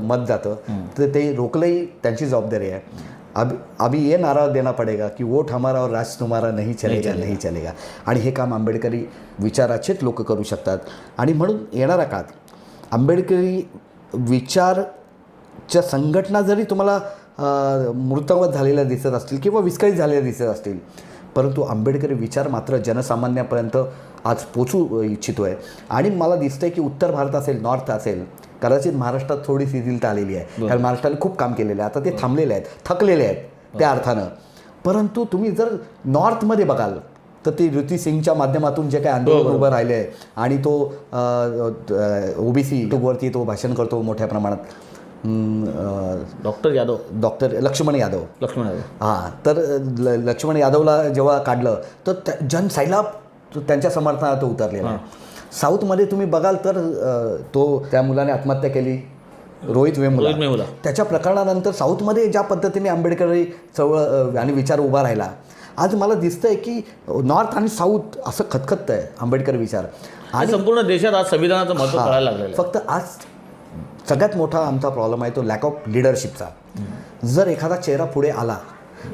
मत जातं तर ते रोखलंही त्यांची जबाबदारी आहे. अभी ये नारा देना पडेगा की वोट हमारा और राज तुम्हारा नहीं चलेगा. आणि हे काम आंबेडकरी विचाराचेच लोक करू शकतात. आणि म्हणून येणाऱ्या काळात आंबेडकरी विचारच्या संघटना जरी तुम्हाला मूर्तवत झालेल्या दिसत असतील किंवा विस्कळीत झालेल्या दिसत असतील, परंतु आंबेडकरी विचार मात्र जनसामान्यापर्यंत आज पोचू इच्छितो आहे. आणि मला दिसतंय की उत्तर भारत असेल, नॉर्थ असेल, कदाचित महाराष्ट्रात थोडी शिथिलता आलेली आहे. कारण महाराष्ट्राने खूप काम केलेलं आहे, आता ते थांबलेले आहेत, थकलेले आहेत त्या अर्थानं. परंतु तुम्ही जर नॉर्थमध्ये बघाल तर ते ऋती सिंगच्या माध्यमातून जे काही आंदोलन उभं राहिले आहे आणि तो OBC यूट्यूबवरती तो भाषण करतो मोठ्या प्रमाणात, डॉक्टर लक्ष्मण यादव. हां, तर लक्ष्मण यादवला जेव्हा काढलं तर जनसैलाब त्यांच्या समर्थनात उतरलेला आहे. साऊथमध्ये तुम्ही बघाल तर त्या मुलाने आत्महत्या केली रोहित रोहित वेमुला. त्याच्या प्रकरणानंतर साऊथमध्ये ज्या पद्धतीने आंबेडकरी चळवळ आणि विचार उभा राहिला, आज मला दिसतंय की नॉर्थ आणि साऊथ असं खतखत आहे आंबेडकर विचार. आणि संपूर्ण देशात आज संविधानाचं महत्त्व कळायला लागलेलं आहे. फक्त आज सगळ्यात मोठा आमचा प्रॉब्लेम आहे तो लॅक ऑफ लिडरशिपचा. जर एखादा चेहरा पुढे आला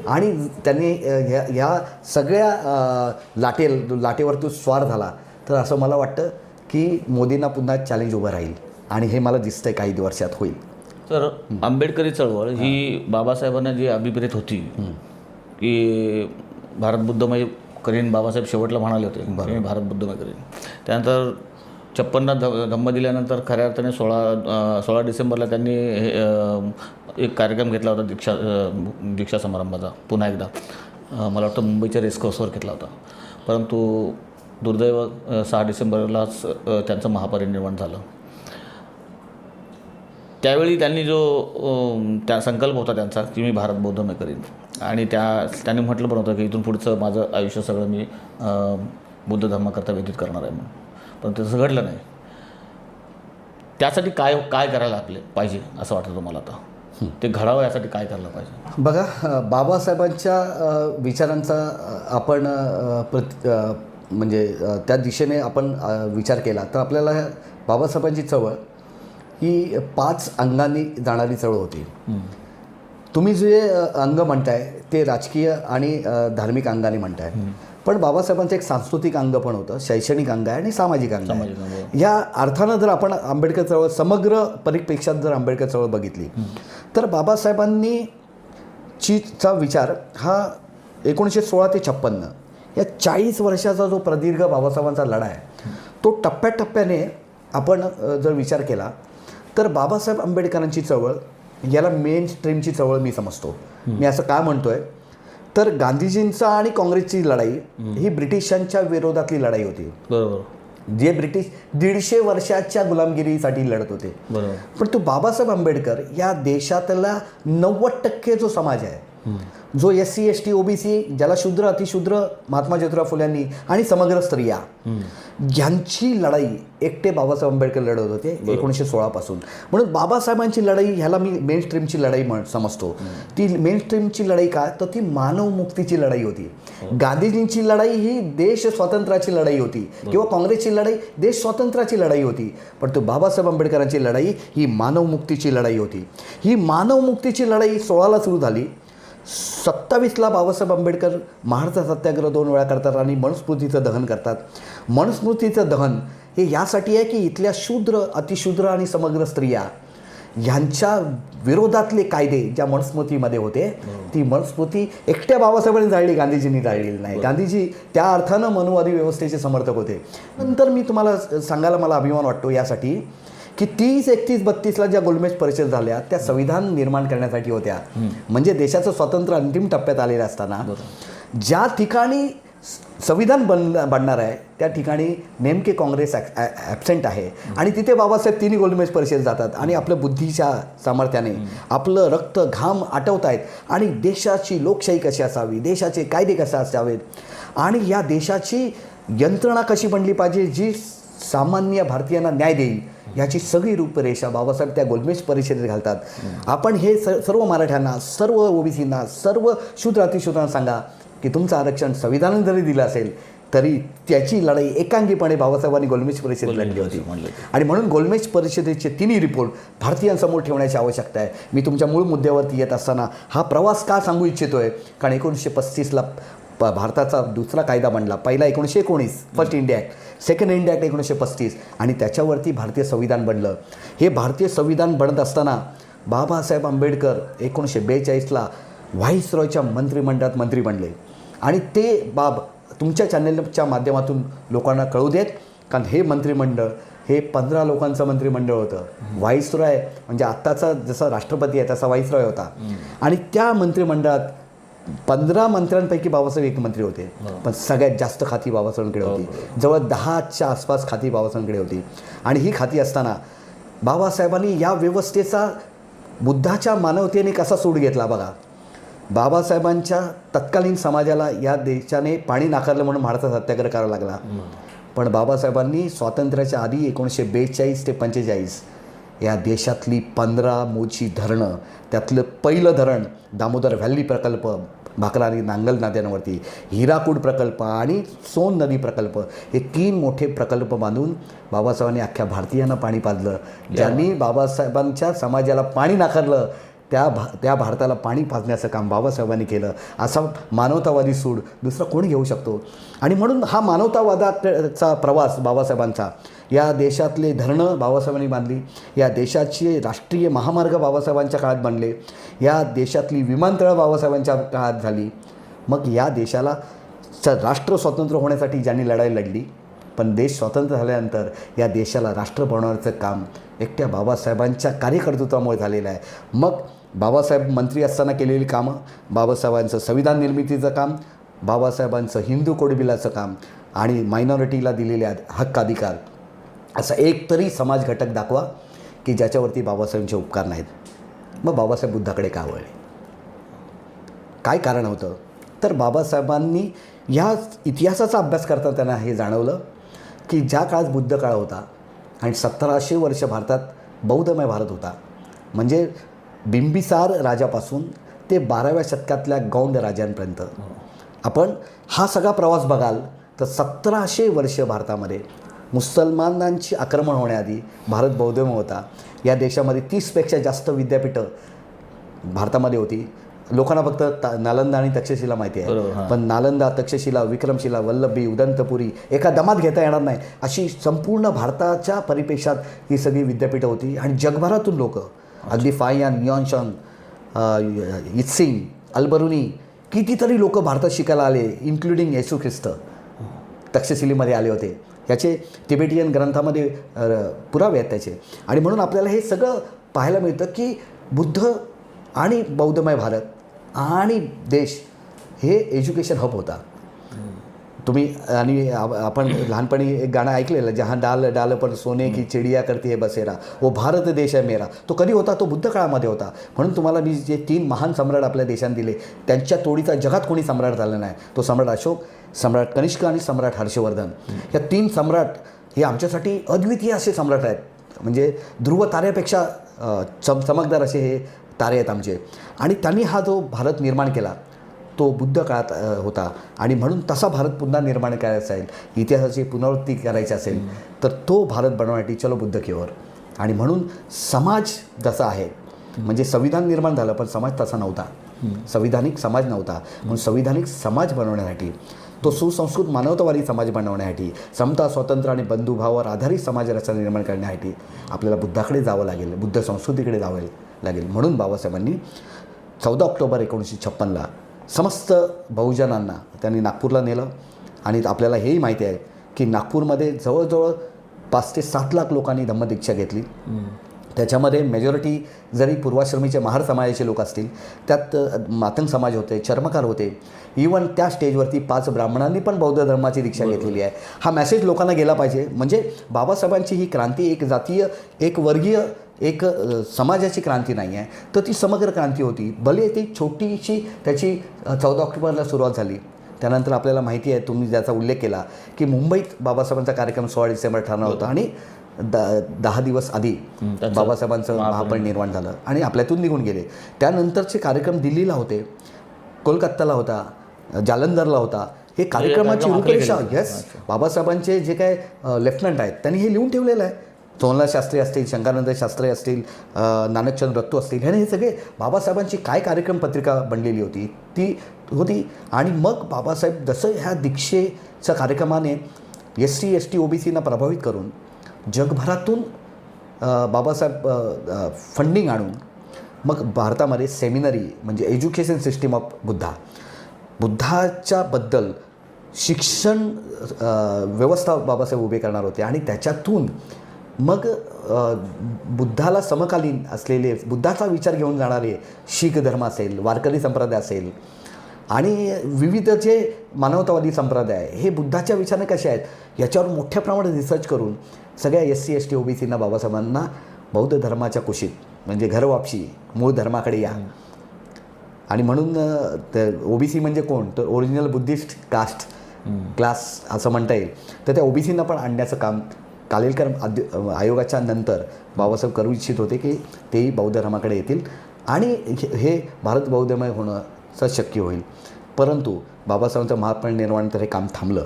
आणि त्यांनी ह्या सगळ्या लाटेवर तो स्वार झाला, तर असं मला वाटतं की मोदींना पुन्हा चॅलेंज उभं राहील आणि हे मला दिसतंय काही वर्षात होईल. तर आंबेडकरी चळवळ ही बाबासाहेबांना जी अभिप्रेत होती की भारत बुद्धमय करीन, बाबासाहेब शेवटला म्हणाले होते की मी भारत बुद्धमय करीन. त्यानंतर 56 धम्म दिल्यानंतर खऱ्या अर्थाने 16 डिसेंबरला त्यांनी एक कार्यक्रम घेतला होता दीक्षा समारंभाचा पुन्हा एकदा. मला वाटतं मुंबईच्या रेसकोर्सवर घेतला होता. परंतु दुर्दैव 6 डिसेंबरलाच त्यांचं महापरिनिर्वाण झालं. त्यावेळी त्यांनी जो त्या संकल्प होता त्यांचा की मी भारत बौद्धमय करीन, आणि त्यांनी म्हटलं पण होतं की इथून पुढचं माझं आयुष्य सगळं मी बुद्ध धर्माकरता व्यतीत करणार आहे म्हणून. पण तसं घडलं नाही. त्यासाठी काय करायला पाहिजे असं वाटतं तुम्हाला आता? ते घडावं यासाठी काय करायला पाहिजे? बघा, बाबासाहेबांच्या विचारांचा आपण म्हणजे त्या दिशेने आपण विचार केला तर आपल्याला बाबासाहेबांची चळवळ ही 5 अंगांनी जाणारी चळवळ होती. तुम्ही जे अंग म्हणताय ते राजकीय आणि धार्मिक अंगाने म्हणताय, पण बाबासाहेबांचं एक सांस्कृतिक अंग पण होतं, शैक्षणिक अंग आहे आणि सामाजिक अंग आहे. या अर्थानं जर आपण आंबेडकर चळवळ समग्र परिप्रेक्षात जर आंबेडकर चळवळ बघितली तर बाबासाहेबांनी चा विचार हा 1916 ते 56 या 40 वर्षाचा जो प्रदीर्घ बाबासाहेबांचा लढा आहे तो टप्प्याटप्प्याने आपण जर विचार केला तर बाबासाहेब आंबेडकरांची चळवळ याला मेन स्ट्रीमची चळवळ मी समजतो. मी असं का म्हणतोय तर गांधीजींचा आणि काँग्रेसची लढाई ही ब्रिटिशांच्या विरोधातली लढाई होती. बरोबर. जे ब्रिटिश 150 वर्षाच्या गुलामगिरीसाठी लढत होते. बरोबर. पण तो बाबासाहेब आंबेडकर या देशातला 90% जो समाज आहे, जो SC ST OBC ज्याला शूद्र अतिशूद्र महात्मा ज्योतिराव फुल्यांनी आणि समग्र स्त्रिया यांची लढाई एकटे बाबासाहेब आंबेडकर लढत होते 1916 पासून. म्हणून बाबासाहेबांची लढाई ह्याला मी मेन स्ट्रीमची लढाई समजतो. ती मेन स्ट्रीमची लढाई काय तर ती मानवमुक्तीची लढाई होती. गांधीजींची लढाई ही देश स्वातंत्र्याची लढाई होती किंवा काँग्रेसची लढाई देश स्वातंत्र्याची लढाई होती. पण तो बाबासाहेब आंबेडकरांची लढाई ही मानवमुक्तीची लढाई होती. ही मानवमुक्तीची लढाई 16ला सुरू झाली. 27ला बाबासाहेब आंबेडकर महाराष्ट्र सत्याग्रह 2 वेळा करतात आणि मनुस्मृतीचं दहन करतात. मनुस्मृतीचं दहन हे यासाठी आहे की इथल्या शूद्र अतिशूद्र आणि समग्र स्त्रिया यांच्या विरोधातले कायदे ज्या मनुस्मृतीमध्ये होते ती मनुस्मृती एकट्या बाबासाहेबांनी जाळली, गांधीजींनी जाळलेली नाही. गांधीजी त्या अर्थानं मनुवादी व्यवस्थेचे समर्थक होते. नंतर मी तुम्हाला सांगायला मला अभिमान वाटतो यासाठी की 30, 31, 32ला ज्या गोलमेज परिषद झाल्या त्या संविधान निर्माण करण्यासाठी होत्या. म्हणजे देशाचं स्वातंत्र्य अंतिम टप्प्यात आलेलं असताना ज्या ठिकाणी संविधान बनणार आहे त्या ठिकाणी नेमके काँग्रेस ॲबसेंट आहे आणि तिथे बाबासाहेब 3 गोलमेज परिषद जातात आणि आपल्या बुद्धीच्या सामर्थ्याने आपलं रक्त घाम आटवतायत आणि देशाची लोकशाही कशी असावी, देशाचे कायदे कसे असावेत आणि या देशाची यंत्रणा कशी बनली पाहिजे जी सामान्य भारतीयांना न्याय देईल याची सगळी रूपरेषा बाबासाहेब त्या गोलमेज परिषदेत घालतात. आपण हे सर्व मराठ्यांना, सर्व OBCंना, सर्व शूद्र अतिशूद्रांना सांगा की तुमचं आरक्षण संविधानाने जरी दिलं असेल तरी त्याची लढाई एकांगीपणे बाबासाहेबांनी गोलमेज परिषदेत लढली होती. आणि म्हणून गोलमेज परिषदेचे 3 रिपोर्ट भारतीयांसमोर ठेवण्याची आवश्यकता आहे. मी तुमच्या मूळ मुद्द्यावरती येत असताना हा प्रवास का सांगू इच्छितोय कारण 1935ला भारताचा दुसरा कायदा बनला. पहिला 1919 first India act, second India act 1935 आणि त्याच्यावरती भारतीय संविधान बनलं. हे भारतीय संविधान बनत असताना बाबासाहेब आंबेडकर 1942ला व्हाईसरॉयच्या मंत्रिमंडळात मंत्री बनले आणि ते बाब तुमच्या चॅनलच्या माध्यमातून लोकांना कळू देत कारण हे मंत्रिमंडळ हे 15 लोकांचं मंत्रिमंडळ होतं. व्हाईसरॉय म्हणजे आत्ताचा जसा राष्ट्रपती आहे तसा व्हाईसरॉय होता आणि त्या मंत्रिमंडळात 15 मंत्र्यांपैकी बाबासाहेब एक मंत्री होते. पण सगळ्यात जास्त खाती बाबासाहेबांकडे होती. जवळ 10च्या आसपास खाती बाबासाहेबांकडे होती आणि ही खाती असताना बाबासाहेबांनी या व्यवस्थेचा बुद्धाच्या मानवतेने कसा सूड घेतला बघा. बाबासाहेबांच्या तत्कालीन समाजाला या देशाने पाणी नाकारलं म्हणून महाराष्ट्र सत्याग्रह करावा लागला. पण बाबासाहेबांनी स्वातंत्र्याच्या आधी 1942 ते 45 या देशातली 15 मोठी धरणं, त्यातलं पहिलं धरण दामोदर व्हॅली प्रकल्प, भाकरा आणि नांगल नद्यांवरती, हिराकूड प्रकल्प आणि सोन नदी प्रकल्प, हे 3 मोठे प्रकल्प बांधून बाबासाहेबांनी अख्ख्या भारतीयांना पाणी पाजलं. ज्यांनी बाबासाहेबांच्या समाजाला पाणी नाकारलं त्या भारताला पाणी पाजण्याचं काम बाबासाहेबांनी केलं. असा मानवतावादी सूड दुसरा कोण घेऊ शकतो? आणि म्हणून हा मानवतावादाचा प्रवास बाबासाहेबांचा, या देशातले धरणं बाबासाहेबांनी बांधली, या देशाचे राष्ट्रीय महामार्ग बाबासाहेबांच्या काळात बांधले, या देशातली विमानतळं बाबासाहेबांच्या काळात झाली. मग या देशाला राष्ट्र स्वतंत्र होण्यासाठी ज्यांनी लढाई लढली, पण देश स्वतंत्र झाल्यानंतर या देशाला राष्ट्र बनवण्याचं काम एकट्या बाबासाहेबांच्या कार्यकर्तृत्वामुळे झालेलं आहे. मग बाबासाहेब मंत्री असताना केलेली कामं, बाबासाहेबांचं संविधान निर्मितीचं काम, बाबासाहेबांचं हिंदू कोड बिलाचं काम आणि मायनॉरिटीला दिलेले हक्क अधिकार, असा एक तरी समाज घटक दाखवा की ज्याच्यावरती बाबासाहेबांचे उपकार नाहीत. मग बाबासाहेब बुद्धाकडे का वळले? काय कारण होतं? तर बाबासाहेबांनी ह्या इतिहासाचा अभ्यास करता त्यांना हे जाणवलं की ज्या काळात बुद्ध काळ होता आणि 1700 वर्ष भारतात बौद्धमय भारत होता, म्हणजे बिंबिसार राजापासून ते 12व्या शतकातल्या गौंड राजांपर्यंत आपण हा सगळा प्रवास बघाल तर 1700 वर्ष भारतामध्ये मुसलमानांची आक्रमण होण्याआधी भारत बौद्धमय होता. या देशामध्ये 30पेक्षा जास्त विद्यापीठं भारतामध्ये होती. लोकांना फक्त नालंदा आणि तक्षशिला माहिती आहे, पण नालंदा, तक्षशिला, विक्रमशिला, वल्लभी, उदंतपुरी एका दमात घेता येणार नाही अशी संपूर्ण भारताच्या परिपेक्षात ही सगळी विद्यापीठं होती. आणि जगभरातून लोक, अगदी फायान, निऑनशॉन, इत्सिंग, अल्बरुनी, कितीतरी लोक भारतात शिकायला आले, इन्क्लुडिंग येशू ख्रिस्त तक्षशिलीमध्ये आले होते. याचे तिबेटियन ग्रंथामध्ये पुरावे आहेत त्याचे. आणि म्हणून आपल्याला हे सगळं पाहायला मिळतं की बुद्ध आणि बौद्धमय भारत आणि देश हे एज्युकेशन हब होता. तुम्ही आणि आपण लहानपणी एक गाणं ऐकलेलं, जहां डाल डाल पर सोने की चिडिया करती है बसेरा, वो भारत देश आहे मेरा. तो कधी होता? तो बुद्ध काळामध्ये होता. म्हणून तुम्हाला मी जे 3 महान सम्राट आपल्या देशाने दिले, त्यांच्या तोडीचा जगात कोणी सम्राट झाला नाही. तो सम्राट अशोक, सम्राट कनिष्क आणि सम्राट हर्षवर्धन. या 3 सम्राट हे आमच्यासाठी अद्वितीय असे सम्राट आहेत. म्हणजे ध्रुव ताऱ्यापेक्षा चमकदार असे हे तारे आहेत आमचे. आणि त्यांनी हा जो भारत निर्माण केला तो बुद्ध काळात होता. आणि म्हणून तसा भारत पुन्हा निर्माण करायचा असेल, इतिहासाची पुनरावृत्ती करायची असेल तर तो भारत बनवण्यासाठी चलो बुद्ध की ओर. आणि म्हणून समाज जसा आहे, म्हणजे संविधान निर्माण झालं पण समाज तसा नव्हता, संविधानिक समाज नव्हता. म्हणून संविधानिक समाज बनवण्यासाठी, तो सुसंस्कृत मानवतावादी समाज बनवण्यासाठी, समता, स्वातंत्र्य आणि बंधुभावावर आधारित समाज रचना निर्माण करण्यासाठी आपल्याला बुद्धाकडे जावं लागेल, बुद्ध संस्कृतीकडे जावं लागेल. म्हणून बाबासाहेबांनी 14 ऑक्टोबर 1956ला समस्त बहुजनांना त्यांनी नागपूरला नेलं. आणि आपल्याला हेही माहिती आहे की नागपूरमध्ये जवळजवळ 5 ते 7 लाख लोकांनी धम्मदीक्षा घेतली. त्याच्यामध्ये मेजॉरिटी जरी पूर्वाश्रमीचे महार समाजाचे लोक असतील, त्यात मातंग समाज होते, चर्मकार होते, इवन त्या स्टेजवरती 5 ब्राह्मणांनी पण बौद्ध धर्माची दीक्षा घेतलेली आहे. हा मेसेज लोकांना गेला पाहिजे. म्हणजे बाबासाहेबांची ही क्रांती एक जातीय, एक वर्गीय, एक समाजाची क्रांती नाही आहे, तर ती समग्र क्रांती होती. भले ती छोटीशी त्याची 14 ऑक्टोबरला सुरुवात झाली. त्यानंतर आपल्याला माहिती आहे, तुम्ही ज्याचा उल्लेख केला की मुंबईत बाबासाहेबांचा कार्यक्रम 16 डिसेंबर ठरणार होता आणि 10 दिवस आधी बाबासाहेबांचं महापरिनिर्वाण झालं आणि आपल्यातून निघून गेले. त्यानंतरचे कार्यक्रम दिल्लीला होते, कोलकात्याला होता, जालंधरला होता. हे कार्यक्रमाची रूपरेषा, येस, बाबासाहेबांचे जे काय लेफ्टनंट आहेत त्यांनी हे लिहून ठेवलेलं आहे. सोनलाल शास्त्री असतील, शंकरानंद शास्त्री असतील, नानकचंद दत्तो असतील, ह्याने हे सगळे बाबासाहेबांची काय कार्यक्रम पत्रिका बनलेली होती ती होती. आणि मग बाबासाहेब जसं ह्या दीक्षेच्या कार्यक्रमाने SC ST OBCना प्रभावित करून जगभरातून बाबासाहेब फंडिंग आणून मग भारतामध्ये सेमिनरी, म्हणजे एज्युकेशन सिस्टीम ऑफ बुद्धाच्या बद्दल शिक्षण व्यवस्था बाबासाहेब उभे करणार होते. आणि त्याच्यातून मग बुद्धाला समकालीन असलेले, बुद्धाचा विचार घेऊन जाणारे शीख धर्म असेल, वारकरी संप्रदाय असेल आणि विविध जे मानवतावादी संप्रदाय, हे बुद्धाच्या विचाराने कसे आहेत याच्यावर मोठ्या प्रमाणात रिसर्च करून सगळ्या SC ST OBCना बाबासाहेबांना बौद्ध धर्माच्या कुशीत, म्हणजे घरवापशी, मूळ धर्माकडे या. आणि म्हणून OBC म्हणजे कोण, तर ओरिजिनल बुद्धिस्ट कास्ट क्लास असं म्हणता येईल. तर त्या OBCना पण आणण्याचं काम कालेलकर आयोगाच्या नंतर बाबासाहेब करू इच्छित होते की तेही बौद्ध धर्माकडे येतील आणि हे भारत बौद्धमय होणं शक्य होईल. परंतु बाबासाहेबांचं महात्मा निर्माणानंतर हे काम थांबलं.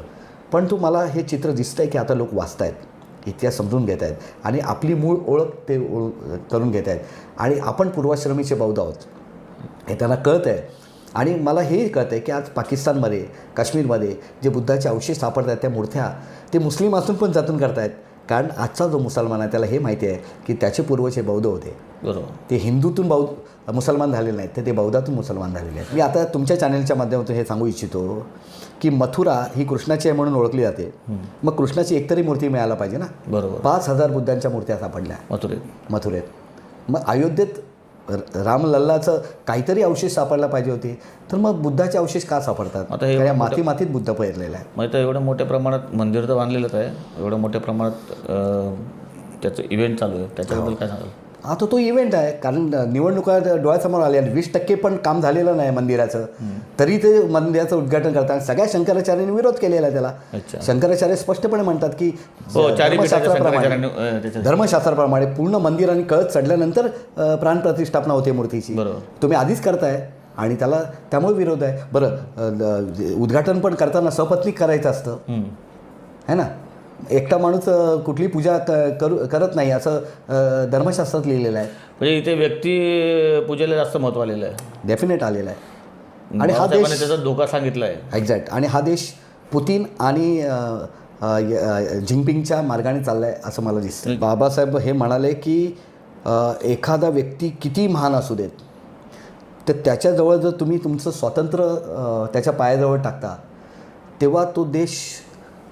परंतु मला हे चित्र दिसतं आहे की आता लोक वाचत आहेत, इतिहास समजून घेत आहेत आणि आपली मूळ ओळख ते करून घेत आहेत आणि आपण पूर्वाश्रमीचे बौद्ध आहोत हे त्यांना कळतं आहे. आणि मला हेही कळतं आहे की आज पाकिस्तानमध्ये काश्मीरमध्ये जे बुद्धाचे अवशेष सापडत आहेत त्या मूर्त्या ते मुस्लिम असून पण जतन करत आहेत. कारण आजचा जो मुसलमान आहे त्याला हे माहिती आहे की त्याचे पूर्वज हे बौद्ध होते. बरोबर. ते हिंदूतून मुसलमान झालेले नाहीत, तर ते बौद्धातून मुसलमान झालेले आहेत. मी आता तुमच्या चॅनलच्या माध्यमातून हे सांगू इच्छितो की मथुरा ही कृष्णाची आहे म्हणून ओळखली जाते. मग कृष्णाची एकतरी मूर्ती मिळायला पाहिजे ना. बरोबर. 5,000 बुद्धांच्या मूर्त्या सापडल्या मथुरेत. मग अयोध्येत रामलल्लाचं काहीतरी अवशेष सापडला पाहिजे होते, तर मग बुद्धाचे अवशेष का सापडतात? आता हे मातीत बुद्ध पेरलेला आहे. मग तर एवढ्या मोठ्या प्रमाणात मंदिर तर बांधलेलंच आहे, एवढ्या मोठ्या प्रमाणात त्याचं इव्हेंट चालू आहे, त्याच्याबद्दल काय सांगाल? आता तो इव्हेंट आहे, कारण निवडणुका डोळ्यासमोर आल्या आणि 20% पण काम झालेलं नाही मंदिराचं, तरी ते मंदिराचं उद्घाटन करतात. सगळ्या शंकराचार्यांनी विरोध केलेला आहे त्याला. शंकराचार्य स्पष्टपणे म्हणतात की धर्मशास्त्राप्रमाणे पूर्ण मंदिर आणि कळस चढल्यानंतर प्राणप्रतिष्ठापना होते मूर्तीची. तुम्ही आधीच करताय आणि त्यामुळे विरोध आहे. बरं, उद्घाटन पण करताना सपत्नीक करायचं असतं है ना. एकटा माणूस कुठली पूजा करत नाही असं धर्मशास्त्रात लिहिलेलं आहे. म्हणजे इथे व्यक्ती पूजेला जास्त महत्त्व आलेलं आहे, डेफिनेट आलेलं आहे. आणि हा देश त्याचा धोका सांगितला आहे. एक्झॅक्ट. आणि हा देश पुतीन आणि जिनपिंगच्या मार्गाने चालला आहे असं मला दिसतं. बाबासाहेब हे म्हणाले की एखादा व्यक्ती किती महान असू देत, तर त्याच्याजवळ जर तुम्ही तुमचं स्वातंत्र्य त्याच्या पायाजवळ टाकता, तेव्हा तो देश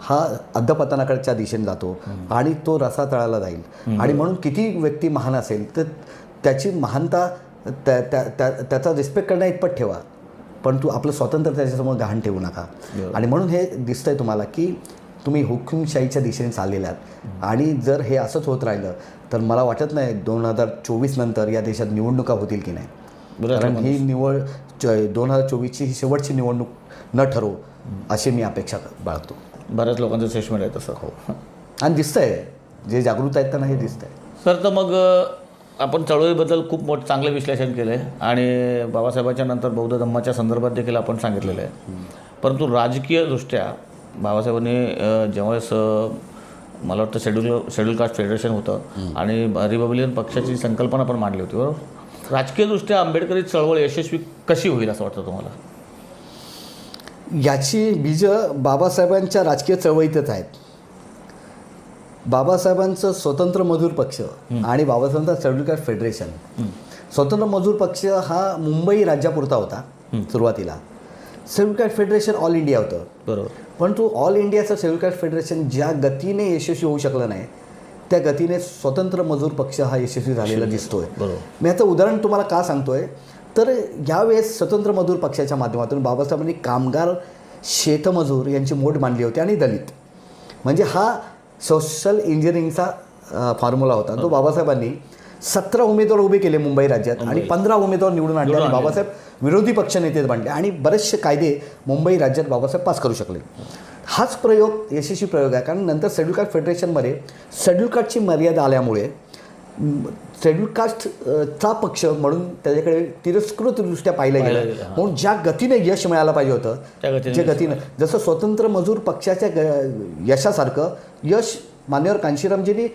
हा अधपतनाकडच्या दिशेने जातो आणि तो रसातळाला जाईल. आणि म्हणून किती व्यक्ती महान असेल तर त्याची महानता त्याचा रिस्पेक्ट करण्या इतपत ठेवा, पण तू आपलं स्वातंत्र्य त्याच्यासमोर गहाण ठेवू नका. आणि म्हणून हे दिसतंय तुम्हाला की तुम्ही हुकुमशाहीच्या दिशेने चाललेले आहात. आणि जर हे असंच होत राहिलं तर मला वाटत नाही 2024 नंतर या देशात निवडणुका होतील की नाही. कारण ही 2024ची ही शेवटची निवडणूक न ठरो अशी मी अपेक्षा बाळगतो. बऱ्याच लोकांचं स्टेटमेंट आहे तसं. हो. आणि दिसतंय जे जागृत आहेत त्यांना हे दिसतंय. सर, तर मग आपण चळवळीबद्दल खूप चांगलं विश्लेषण केलं आहे आणि बाबासाहेबांच्या नंतर बौद्ध धम्माच्या संदर्भात देखील आपण सांगितलेलं आहे. परंतु राजकीयदृष्ट्या बाबासाहेबांनी ज्यावेळेस मला वाटतं शेड्यूल कास्ट फेडरेशन होतं आणि रिपब्लिकन पक्षाची संकल्पना पण मांडली होती, बरोबर. राजकीयदृष्ट्या आंबेडकरी चळवळ यशस्वी कशी होईल असं वाटतं तुम्हाला? याची बीजं बाबासाहेबांच्या राजकीय चळवळीतच आहेत. बाबासाहेबांचं स्वतंत्र मजूर पक्ष आणि बाबासाहेबांचा शेड्यूल कास्ट फेडरेशन. स्वतंत्र मजूर पक्ष हा मुंबई राज्यापुरता होता सुरुवातीला. Schedule caste federation all India होतं, बरोबर. परंतु ऑल इंडियाचं शेड्यूल कास्ट फेडरेशन ज्या गतीने यशस्वी होऊ शकलं नाही, त्या गतीने स्वतंत्र मजूर पक्ष हा यशस्वी झालेला दिसतोय. बरोबर. मी याचं उदाहरण तुम्हाला का सांगतोय, तर यावेळेस स्वतंत्र मजूर पक्षाच्या माध्यमातून बाबासाहेबांनी कामगार, शेतमजूर यांची मोड मांडली होती आणि दलित, म्हणजे हा सोशल इंजिनिअरिंगचा फॉर्म्युला होता. तो बाबासाहेबांनी 17 उमेदवार उभे केले मुंबई राज्यात आणि 15 उमेदवार निवडून आणले आणि बाबासाहेब विरोधी पक्षनेते बनले आणि बरेचसे कायदे मुंबई राज्यात बाबासाहेब पास करू शकले. हाच प्रयोग यशस्वी प्रयोग आहे, कारण नंतर शेड्यूल कास्ट फेडरेशनमध्ये शेड्यूल कास्टची मर्यादा आल्यामुळे शेड्यूल कास्टचा पक्ष म्हणून त्याच्याकडे तिरस्कृतदृष्ट्या पाहिलं गेलं. म्हणून ज्या गतीने यश मिळायला पाहिजे होतं, जे गतीनं, जसं स्वतंत्र मजूर पक्षाच्या यशासारखं यश मान्यवर कांशीरामजींनी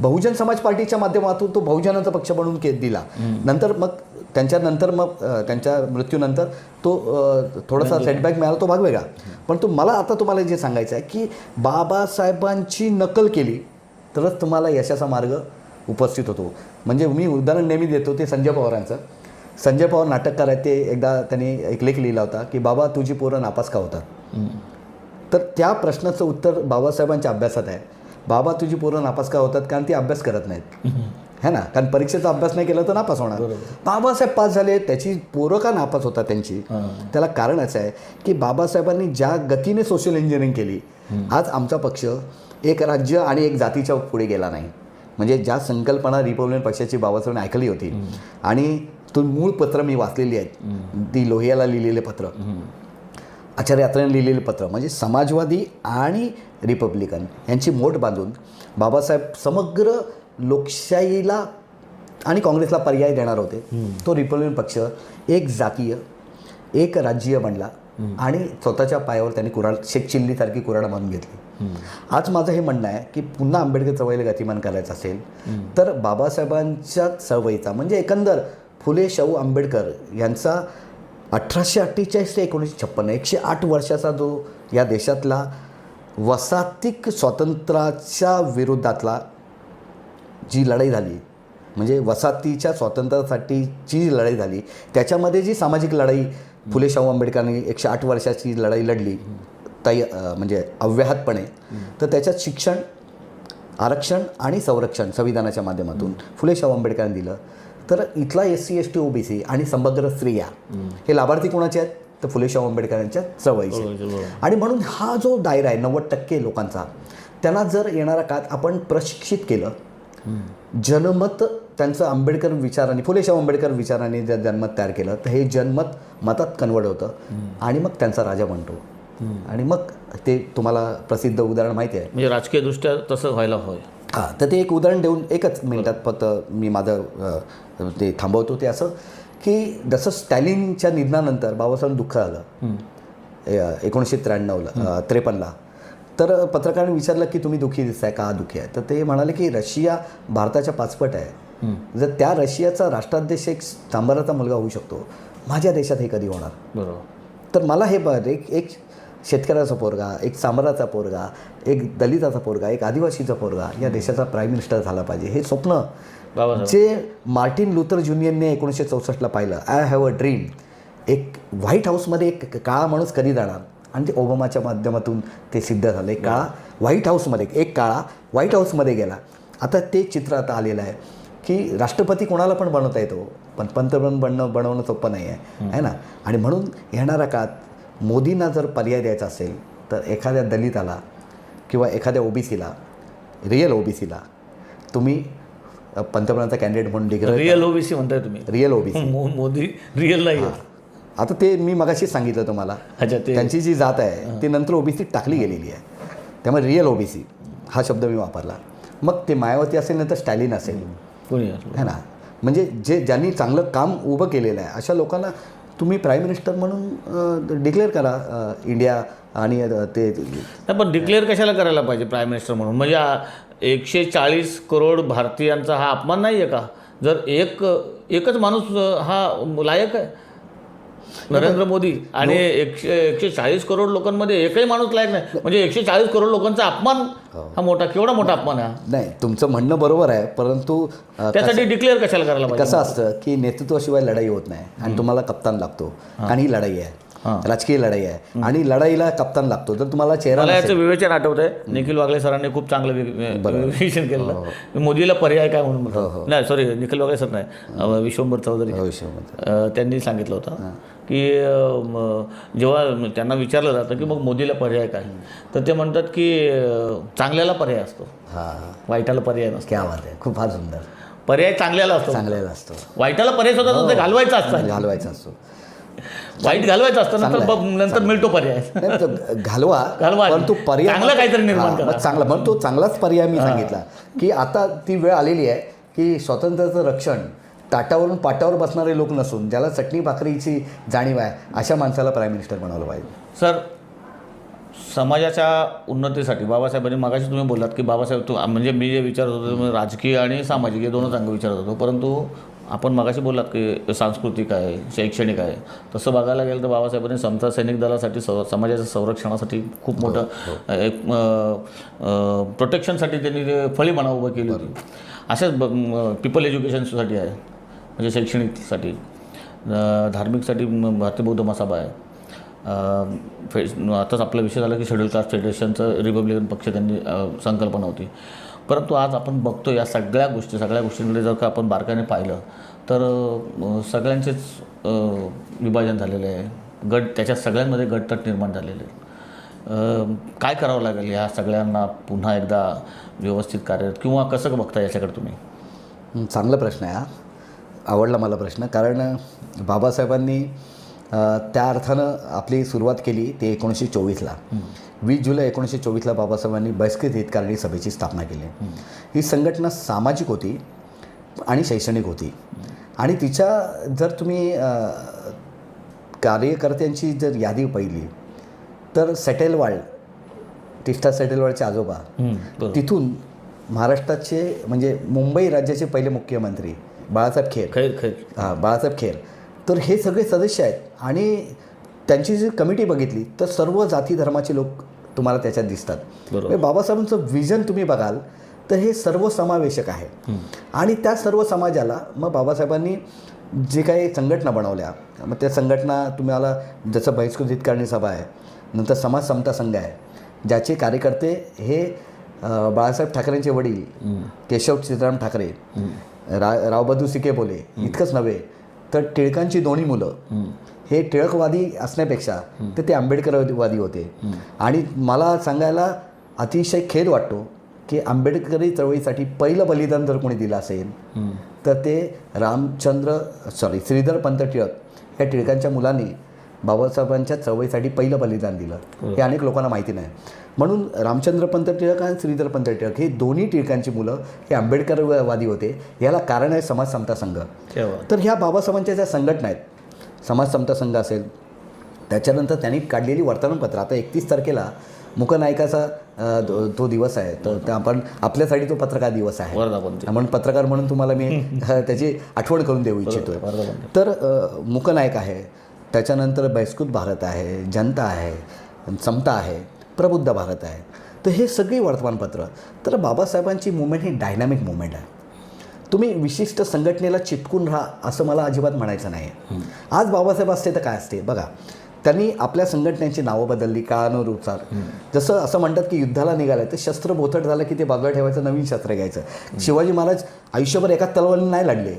बहुजन समाज पार्टीच्या माध्यमातून तो बहुजनाचा पक्ष बनवून दिला. नंतर मग त्यांच्या मृत्यूनंतर तो थोडासा सेटबॅक मिळाला, तो भाग वेगळा. पण मला आता तुम्हाला जे सांगायचं आहे की बाबासाहेबांची नकल केली तरच तुम्हाला यशाचा मार्ग उपस्थित होतो. म्हणजे मी उदाहरण नेहमी देतो ते संजय पवारांचं. संजय पवार नाटककार आहेत, ते एकदा त्यांनी एक लेख लिहिला होता की बाबा तुझी पोरं नापास का होतात. तर त्या प्रश्नाचं उत्तर बाबासाहेबांच्या अभ्यासात आहे. बाबा तुझी पोरं नापास का होतात, कारण ती अभ्यास करत नाहीत, है ना. कारण परीक्षेचा अभ्यास नाही केला तर नापास होणार. बाबासाहेब पास झाले, त्याची पोरं का नापास होतात त्यांची, त्याला कारण असं आहे की बाबासाहेबांनी ज्या गतीने सोशल इंजिनिअरिंग केली, आज आमचा पक्ष एक राज्य आणि एक जातीच्या पुढे गेला नाही. म्हणजे ज्या संकल्पना रिपब्लिकन पक्षाची बाबासाहेबांनी ऐकली होती आणि तो मूळ पत्र मी वाचलेली आहेत, ती लोहियाला लिहिलेले पत्र. आचार्य अत्रेंनी लिहिलेले पत्र म्हणजे समाजवादी आणि रिपब्लिकन यांची मोठ बांधून बाबासाहेब समग्र लोकशाहीला आणि काँग्रेसला पर्याय देणार होते. तो रिपब्लिकन पक्ष एक जातीय एक राज्यीय बनला आणि स्वतःच्या पायावर त्यांनी शेख चिल्लीसारखी कुऱ्हाड बांधून घेतली. आज माझं हे म्हणणं आहे की पुन्हा आंबेडकर चळवळीला गतिमान करायचं असेल तर बाबासाहेबांच्या चळवळीचा म्हणजे एकंदर फुले शाहू आंबेडकर यांचा 1848 ते 1956 108 वर्षाचा जो या देशातला वसाहतिक स्वातंत्र्याच्या विरोधातला जी लढाई झाली म्हणजे वसाहतीच्या स्वातंत्र्यासाठीची जी लढाई झाली त्याच्यामध्ये जी सामाजिक लढाई फुले शाहू आंबेडकरांनी 108 वर्षाची लढाई लढली म्हणजे अव्याहतपणे, तर त्याच्यात शिक्षण आरक्षण आणि संरक्षण संविधानाच्या माध्यमातून फुले शाहू आंबेडकरांनी दिलं. तर इथला SC ST OBC आणि समग्र स्त्रिया हे लाभार्थी कोणाचे आहेत तर फुले शाहू आंबेडकरांच्या चळवळीचे. आणि म्हणून हा जो दायरा आहे 90% लोकांचा त्यांना जर येणाऱ्या काळात आपण प्रशिक्षित केलं, जनमत त्यांचं आंबेडकर विचारांनी फुले शाहू आंबेडकर विचारांनी जर जनमत तयार केलं तर हे जनमत मतात कन्वर्ट होतं आणि मग त्यांचा राजा बनतो. आणि मग ते तुम्हाला प्रसिद्ध उदाहरण माहिती आहे म्हणजे राजकीयदृष्ट्या तसं व्हायला हवं. हां, तर ते एक उदाहरण देऊन एकच मिनिटात फक्त मी माझं ते थांबवतो. ते असं की जसं स्टॅलिनच्या निधनानंतर बाबासाहेब दुःख आलं 1953 तर पत्रकारांनी विचारलं की तुम्ही दुःखी दिसताय का दुःखी आहे. तर ते म्हणाले की रशिया भारताच्या पाचपट आहे, जर त्या रशियाचा राष्ट्राध्यक्ष एक चांभाराचा मुलगा होऊ शकतो, माझ्या देशात हे कधी होणार. बरोबर. तर मला हे एक शेतकऱ्याचा पोरगा, एक चांभाराचा पोरगा, एक दलिताचा पोरगा, एक आदिवासीचा पोरगा या देशाचा प्राईम मिनिस्टर झाला पाहिजे हे स्वप्न जे मार्टिन लुथर ज्युनियरने 1964 पाहिलं. I have a dream. एक व्हाईट हाऊसमध्ये एक काळा माणूस कधी जाणार आणि ते ओबामाच्या माध्यमातून ते सिद्ध झालं. एक काळा व्हाईट हाऊसमध्ये एक काळा व्हाईट हाऊसमध्ये गेला. आता ते चित्र आता आलेलं आहे की राष्ट्रपती कोणाला पण बनवता येतो पण पंतप्रधान बनवणं सोपं नाही आहे ना. आणि म्हणून येणाऱ्या काळात मोदींना जर पर्याय द्यायचा असेल तर एखाद्या दलिताला किंवा एखाद्या OBCला रिअल OBCला तुम्ही पंतप्रधानाचा कॅन्डिडेट म्हणून रिअल OBC म्हणताय तुम्ही. रिअल OBC मोदी रिअल नाही. आता ते मी मगाशीच सांगितलं तुम्हाला. त्यांची जी जात आहे ती नंतर OBC टाकली गेलेली आहे, त्यामुळे रिअल OBC हा शब्द मी वापरला. मग ते मायावती असेल नाही तर स्टॅलिन असेल है ना. म्हणजे ज्यांनी चांगलं काम उभं केलेलं आहे अशा लोकांना तुम्ही प्राईम मिनिस्टर म्हणून डिक्लेअर करा इंडिया. आणि ते पण डिक्लेअर कशाला करायला पाहिजे प्राईम मिनिस्टर म्हणून. म्हणजे 140 करोड भारतीयांचा हा अपमान नाही आहे का. जर एकच माणूस हा लायक आहे नरेंद्र मोदी आणि 140 करोड लोकांमध्ये एकही माणूस लायक नाही म्हणजे 140 करोड लोकांचा अपमान हा मोठा केवढा मोठा अपमान आहे. नाही, तुमचं म्हणणं बरोबर आहे, परंतु त्यासाठी डिक्लेअर कशाला करायला पाहिजे. कसं असतं की नेतृत्वाशिवाय लढाई होत नाही आणि तुम्हाला कप्तान लागतो आणि ही लढाई आहे, राजकीय लढाई आहे आणि लढाईला कप्तान लागतो. जर तुम्हाला चेहरा मला याचं विवेचन आठवत आहे. निखिल वागळे सरांनी खूप चांगलं विवेचन केलं. मोदीला पर्याय काय म्हणून नाही सॉरी निखिल वागळे सर नाही विश्वंभर चौधरी त्यांनी सांगितलं होतं की जेव्हा त्यांना विचारलं जातं की मग मोदीला पर्याय काय तर ते म्हणतात की चांगल्याला पर्याय असतो, वाईटाला पर्याय नसतो. क्या बात आहे, खूप फार सुंदर. पर्याय चांगल्याला असतो, वाईटाला पर्याय स्वतः घालवायचा असतो. वाईट घालवायचं असतं नंतर मिळतो पर्याय. घालवा परंतु पर्याय चांगला काहीतरी निर्माण करा. चांगला म्हणून तो चांगलाच पर्याय मी सांगितला की आता ती वेळ आलेली आहे की स्वातंत्र्याचं रक्षण ताटावरून पाटावर बसणारे लोक नसून ज्याला चटणी भाकरीची जाणीव आहे अशा माणसाला प्राईम मिनिस्टर बनवलं पाहिजे. सर समाजाच्या उन्नतीसाठी बाबासाहेबांनी मागाशी तुम्ही बोललात की बाबासाहेब म्हणजे मी जे विचारत होतो राजकीय आणि सामाजिक हे दोनच अंग विचारत होतो, परंतु आपण मागाशी बोललात की सांस्कृतिक आहे शैक्षणिक आहे. तसं बघायला गेलं तर बाबासाहेबांनी समता सैनिक दलासाठी समाजाच्या संरक्षणासाठी खूप मोठं एक प्रोटेक्शनसाठी त्यांनी फळीपणा उभं केली होती. अशाच पीपल एज्युकेशन सोसायटी आहे म्हणजे शैक्षणिकसाठी, धार्मिकसाठी भारतीय बौद्ध महासभा आहे. आताच आपला विषय झाला की शेड्यूल कास्ट फेडरेशनचं रिपब्लिकन पक्ष त्यांनी संकल्पना होती. परंतु आज आपण बघतो या सगळ्या गोष्टींकडे जर का आपण बारकाने पाहिलं तर सगळ्यांचेच विभाजन झालेलं आहे. त्याच्यात सगळ्यांमध्ये गटतट निर्माण झालेले आहे. काय करावं लागेल या सगळ्यांना पुन्हा एकदा व्यवस्थित कार्यरत किंवा कसं बघता याच्याकडे तुम्ही. चांगला प्रश्न आहे हा, आवडला मला प्रश्न. कारण बाबासाहेबांनी त्या अर्थानं आपली सुरुवात केली ते 1924ला. 20 जुलै 1924ला बाबासाहेबांनी बहिष्कृत हितकारिणी सभेची स्थापना केली. ही संघटना सामाजिक होती आणि शैक्षणिक होती आणि तिच्या जर तुम्ही कार्यकर्त्यांची जर यादी पाहिली तर सेटेलवाल्ड, टिस्टा सेटेलवाल्डचे आजोबा, तिथून महाराष्ट्राचे म्हणजे मुंबई राज्याचे पहिले मुख्यमंत्री बाळासाहेब खेर, बाळासाहेब खेर, तर हे सगळे सदस्य आहेत आणि त्यांची जी कमिटी बघितली तर सर्व जाती धर्माचे लोक तुम्हाला त्याच्यात दिसतात. म्हणजे बाबासाहेबांचं विजन तुम्ही बघाल तर हे सर्वसमावेशक आहे आणि त्या सर्व समाजाला मग बाबासाहेबांनी जे काही संघटना बनवल्या, मग त्या संघटना तुम्हाला जसं बहिष्कृत हितकारिणी सभा आहे, नंतर समाज समता संघ आहे, ज्याचे कार्यकर्ते हे बाळासाहेब ठाकरेंचे वडील केशव सीताराम ठाकरे, रावबहादूर सिके बोले इतकंच नव्हे तर टिळकांची दोन्ही मुलं हे टिळकवादी असण्यापेक्षा ते आंबेडकरवादी होते. आणि मला सांगायला अतिशय खेद वाटतो की आंबेडकरी चळवळीसाठी पहिलं बलिदान जर कोणी दिलं असेल तर ते श्रीधर पंत टिळक या टिळकांच्या मुलांनी बाबासाहेबांच्या चळवळीसाठी पहिलं बलिदान दिलं. हे अनेक लोकांना माहिती नाही. म्हणून रामचंद्र पंत टिळक आणि श्रीधर पंत टिळक हे दोन्ही टिळकांची मुलं हे आंबेडकरवादी होते. याला कारण आहे समाज समता संघ. तर ह्या बाबासाहेबांच्या ज्या संघटना आहेत, समाज समता संघ असेल, त्याच्यानंतर त्यांनी काढलेली वर्तमानपत्र, आता 31 तारखेला मुकनायकाचा तो दिवस आहे, तर आपण आपल्यासाठी तो पत्रकार दिवस आहे म्हणून पत्रकार म्हणून तुम्हाला मी त्याची आठवण करून देऊ इच्छितो. तर मुकनायक आहे, त्याच्यानंतर बहिष्कृत भारत आहे, जनता आहे, समता आहे, प्रबुद्ध भारत आहे, तर हे सगळी वर्तमानपत्र. तर बाबासाहेबांची मुवमेंट ही डायनॅमिक मुवमेंट आहे. तुम्ही विशिष्ट संघटनेला चिटकून राहा असं मला अजिबात म्हणायचं नाही. आज बाबासाहेब असते तर काय असते बघा, त्यांनी आपल्या संघटनेची नावं बदलली काळानुसार. जसं असं म्हणतात की युद्धाला निघालं तर शस्त्र बोथट झालं की ते बाजूला ठेवायचं, नवीन शस्त्र घ्यायचं. शिवाजी महाराज आयुष्यभर एकाच तलवारीने नाही लढले,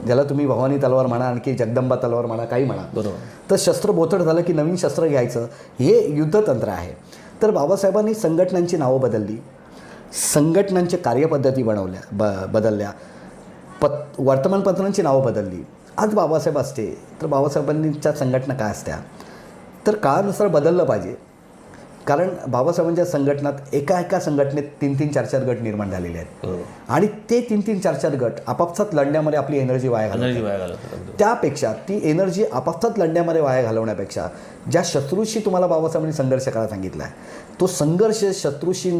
ज्याला तुम्ही भवानी तलवार म्हणा, आणखी जगदंबा तलवार म्हणा, काही म्हणा, बरोबर. तर शस्त्र बोथट झालं की नवीन शस्त्र घ्यायचं, हे युद्धतंत्र आहे. तर बाबासाहेबांनी संघटनांची नावं बदलली, संघटनांच्या कार्यपद्धती बदलल्या, वर्तमानपत्रांची नावं बदलली. आज बाबासाहेब असते तर बाबासाहेबांच्या संघटना काय असत्या, तर काळानुसार बदललं पाहिजे. कारण बाबासाहेबांच्या संघटनात एका संघटनेत 3-3, 4-4 गट निर्माण झालेले आहेत आणि ते 3-3, 4-4 गट आपापसात लढण्यामध्ये आपली एनर्जी वाया घालवतात. त्यापेक्षा ती एनर्जी आपापसात लढण्यामध्ये वाया घालवण्यापेक्षा ज्या शत्रूशी तुम्हाला बाबासाहेबांनी संघर्ष करायला सांगितला आहे, तो संघर्ष शत्रूशी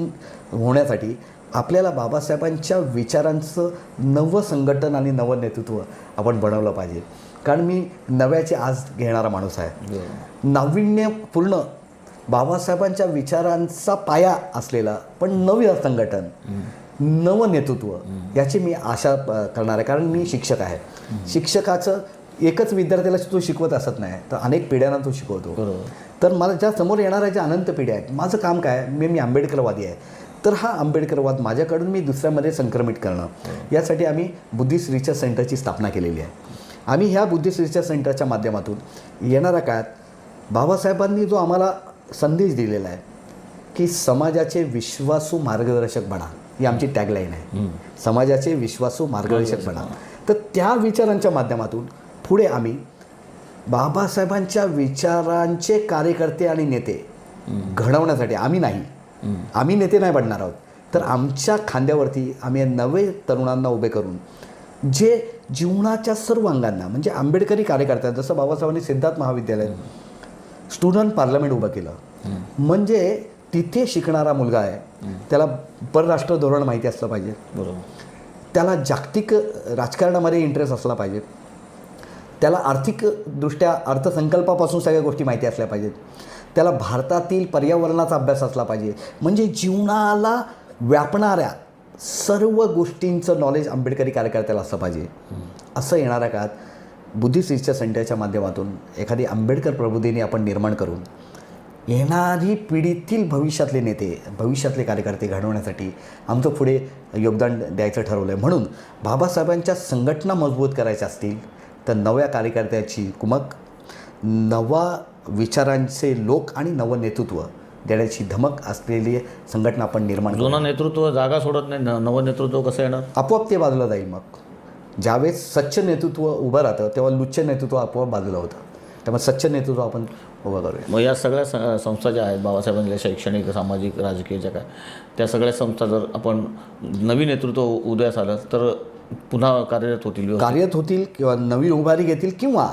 होण्यासाठी आपल्याला बाबासाहेबांच्या विचारांचं नवं संघटन आणि नवं नेतृत्व आपण बनवलं पाहिजे. कारण मी नव्याचे आज घेणारा माणूस आहे. नाविन्यपूर्ण बाबासाहेबांच्या विचारांचा पाया असलेला पण नवं संघटन, नवं नेतृत्व याची मी आशा करणार आहे. कारण मी शिक्षक आहे. शिक्षकाचं एकच विद्यार्थ्याला तो शिकवत असत नाही, तर अनेक पिढ्यांना तो शिकवतो. तर मला ज्या समोर येणाऱ्या ज्या अनंत पिढ्या आहेत, माझं काम काय, मी आंबेडकरवादी आहे, तर हा आंबेडकरवाद माझ्याकडून मी दुसऱ्यामध्ये संक्रमित करणं, यासाठी आम्ही बुद्धिस्ट रिसर्च सेंटरची स्थापना केलेली आहे. आम्ही ह्या बुद्धिस्ट रिसर्च सेंटरच्या माध्यमातून येणाऱ्या काळात बाबासाहेबांनी जो आम्हाला संदेश दिलेला आहे की समाजाचे विश्वासू मार्गदर्शक बना, ही आमची टॅगलाईन आहे. समाजाचे विश्वासू मार्गदर्शक बना. तर त्या विचारांच्या माध्यमातून पुढे आम्ही बाबासाहेबांच्या विचारांचे कार्यकर्ते आणि नेते घडवण्यासाठी आम्ही नेते नाही बनणार आहोत, तर आमच्या खांद्यावरती आम्ही नवे तरुणांना उभे करून जे जीवनाच्या सर्व अंगांना, म्हणजे आंबेडकरी कार्यकर्त्यांना, जसं बाबासाहेबांनी सिद्धार्थ महाविद्यालयात स्टुडंट पार्लमेंट उभं केलं, म्हणजे तिथे शिकणारा मुलगा आहे, त्याला परराष्ट्र धोरण माहिती असलं पाहिजे, बरोबर, त्याला जागतिक राजकारणामध्ये इंटरेस्ट असला पाहिजे, त्याला आर्थिकदृष्ट्या अर्थसंकल्पापासून सगळ्या गोष्टी माहिती असल्या पाहिजेत, त्याला भारतातील पर्यावरणाचा अभ्यास असला पाहिजे. म्हणजे जीवनाला व्यापणाऱ्या सर्व गोष्टींचं नॉलेज आंबेडकरी कार्यकर्त्याला असलं पाहिजे. असं येणाऱ्या काळात बुद्धिस्ट रिसर्च सेंटरच्या माध्यमातून एखादी आंबेडकर प्रबोधिनी आपण निर्माण करून येणारी पिढीतील भविष्यातले नेते, भविष्यातले कार्यकर्ते घडवण्यासाठी आमचं पुढे योगदान द्यायचं ठरवलं आहे. म्हणून बाबासाहेबांच्या संघटना मजबूत करायच्या असतील तर नव्या कार्यकर्त्याची कुमक, नवा विचारांचे लोक आणि नवं नेतृत्व देण्याची धमक असलेली संघटना आपण निर्माण करू. जुनं नेतृत्व जागा सोडत नाही, नवं नेतृत्व कसं येणार, आपोआप ते बाजूला जाईल. मग ज्यावेळेस सच्च नेतृत्व उभं राहतं तेव्हा लुच्च नेतृत्व आपोआप बाजूला होतं. त्यामुळे सच्च नेतृत्व आपण उभं करूया. मग या सगळ्या संस्था ज्या आहेत बाबासाहेबांच्या शैक्षणिक, सामाजिक, राजकीय ज्या काय, त्या सगळ्या संस्था जर आपण नवीन नेतृत्व उदयास आलं तर पुन्हा कार्यरत होतील, व्यवस्थित? कार्यरत होतील किंवा नवीन उभारी घेतील, किंवा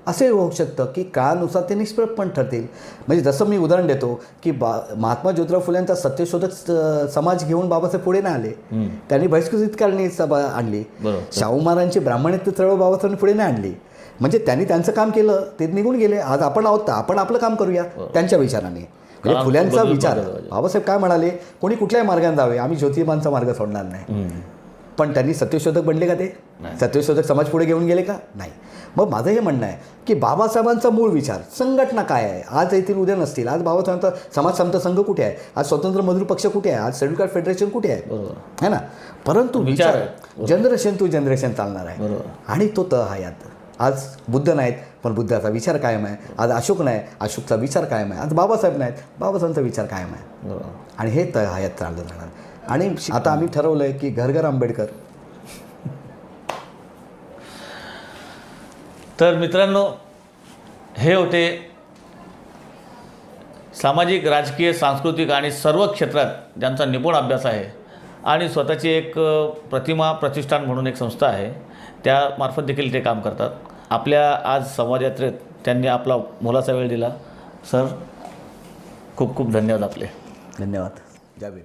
असे होऊ शकतं की काळानुसार ते निष्प्रभ पण ठरतील. म्हणजे जसं मी उदाहरण देतो की महात्मा ज्योतिराव फुलेंचा सत्यशोधक समाज घेऊन बाबासाहेब पुढे नाही आले. त्यांनी बहिष्कृतकारणी सभा आणली. शाहू महाराजांची ब्राह्मणत्व चळवळ बाबासाहेबांनी पुढे नाही आणली. म्हणजे त्यांनी त्यांचं काम केलं, ते निघून गेले. आज आपण आहोत तर आपण आपलं काम करूया त्यांच्या विचाराने. म्हणजे फुल्यांचा विचार, बाबासाहेब काय म्हणाले, कोणी कुठल्याही मार्गाने जावे, आम्ही ज्योतिबांचा मार्ग सोडणार नाही. पण त्यांनी सत्यशोधक बनले का? ते सत्यशोधक समाज पुढे घेऊन गेले का? नाही. मग माझं हे म्हणणं आहे की बाबासाहेबांचा मूळ विचार, संघटना काय आहे, आज येथील उद्या नसतील. आज बाबासाहेबांचा समाज समता संघ कुठे आहे? आज स्वतंत्र मजूर पक्ष कुठे आहे? आज शेड्यूल कास्ट फेडरेशन कुठे आहे? है ना. परंतु विचार जनरेशन टू जनरेशन चालणार आहे. आणि तो हयात. आज बुद्ध नाहीत पण बुद्धाचा विचार कायम आहे. आज अशोक नाही, अशोकचा विचार कायम आहे. आज बाबासाहेब नाहीत, बाबासाहेबांचा विचार कायम आहे. आणि हे हयात चाललं राहणार. आणि आता आम्ही ठरवलं आहे की घर घर आंबेडकर. तर मित्रांनो, हे होते सामाजिक, राजकीय, सांस्कृतिक आणि सर्व क्षेत्रात ज्यांचा निपुण अभ्यास आहे आणि स्वतःची एक प्रतिमा प्रतिष्ठान म्हणून एक संस्था आहे, त्यामार्फत देखील ते काम करतात. आपल्या आज संवाद यात्रेत त्यांनी आपला मोलाचा वेळ दिला. सर, खूप खूप धन्यवाद आपले. धन्यवाद. जय भीम.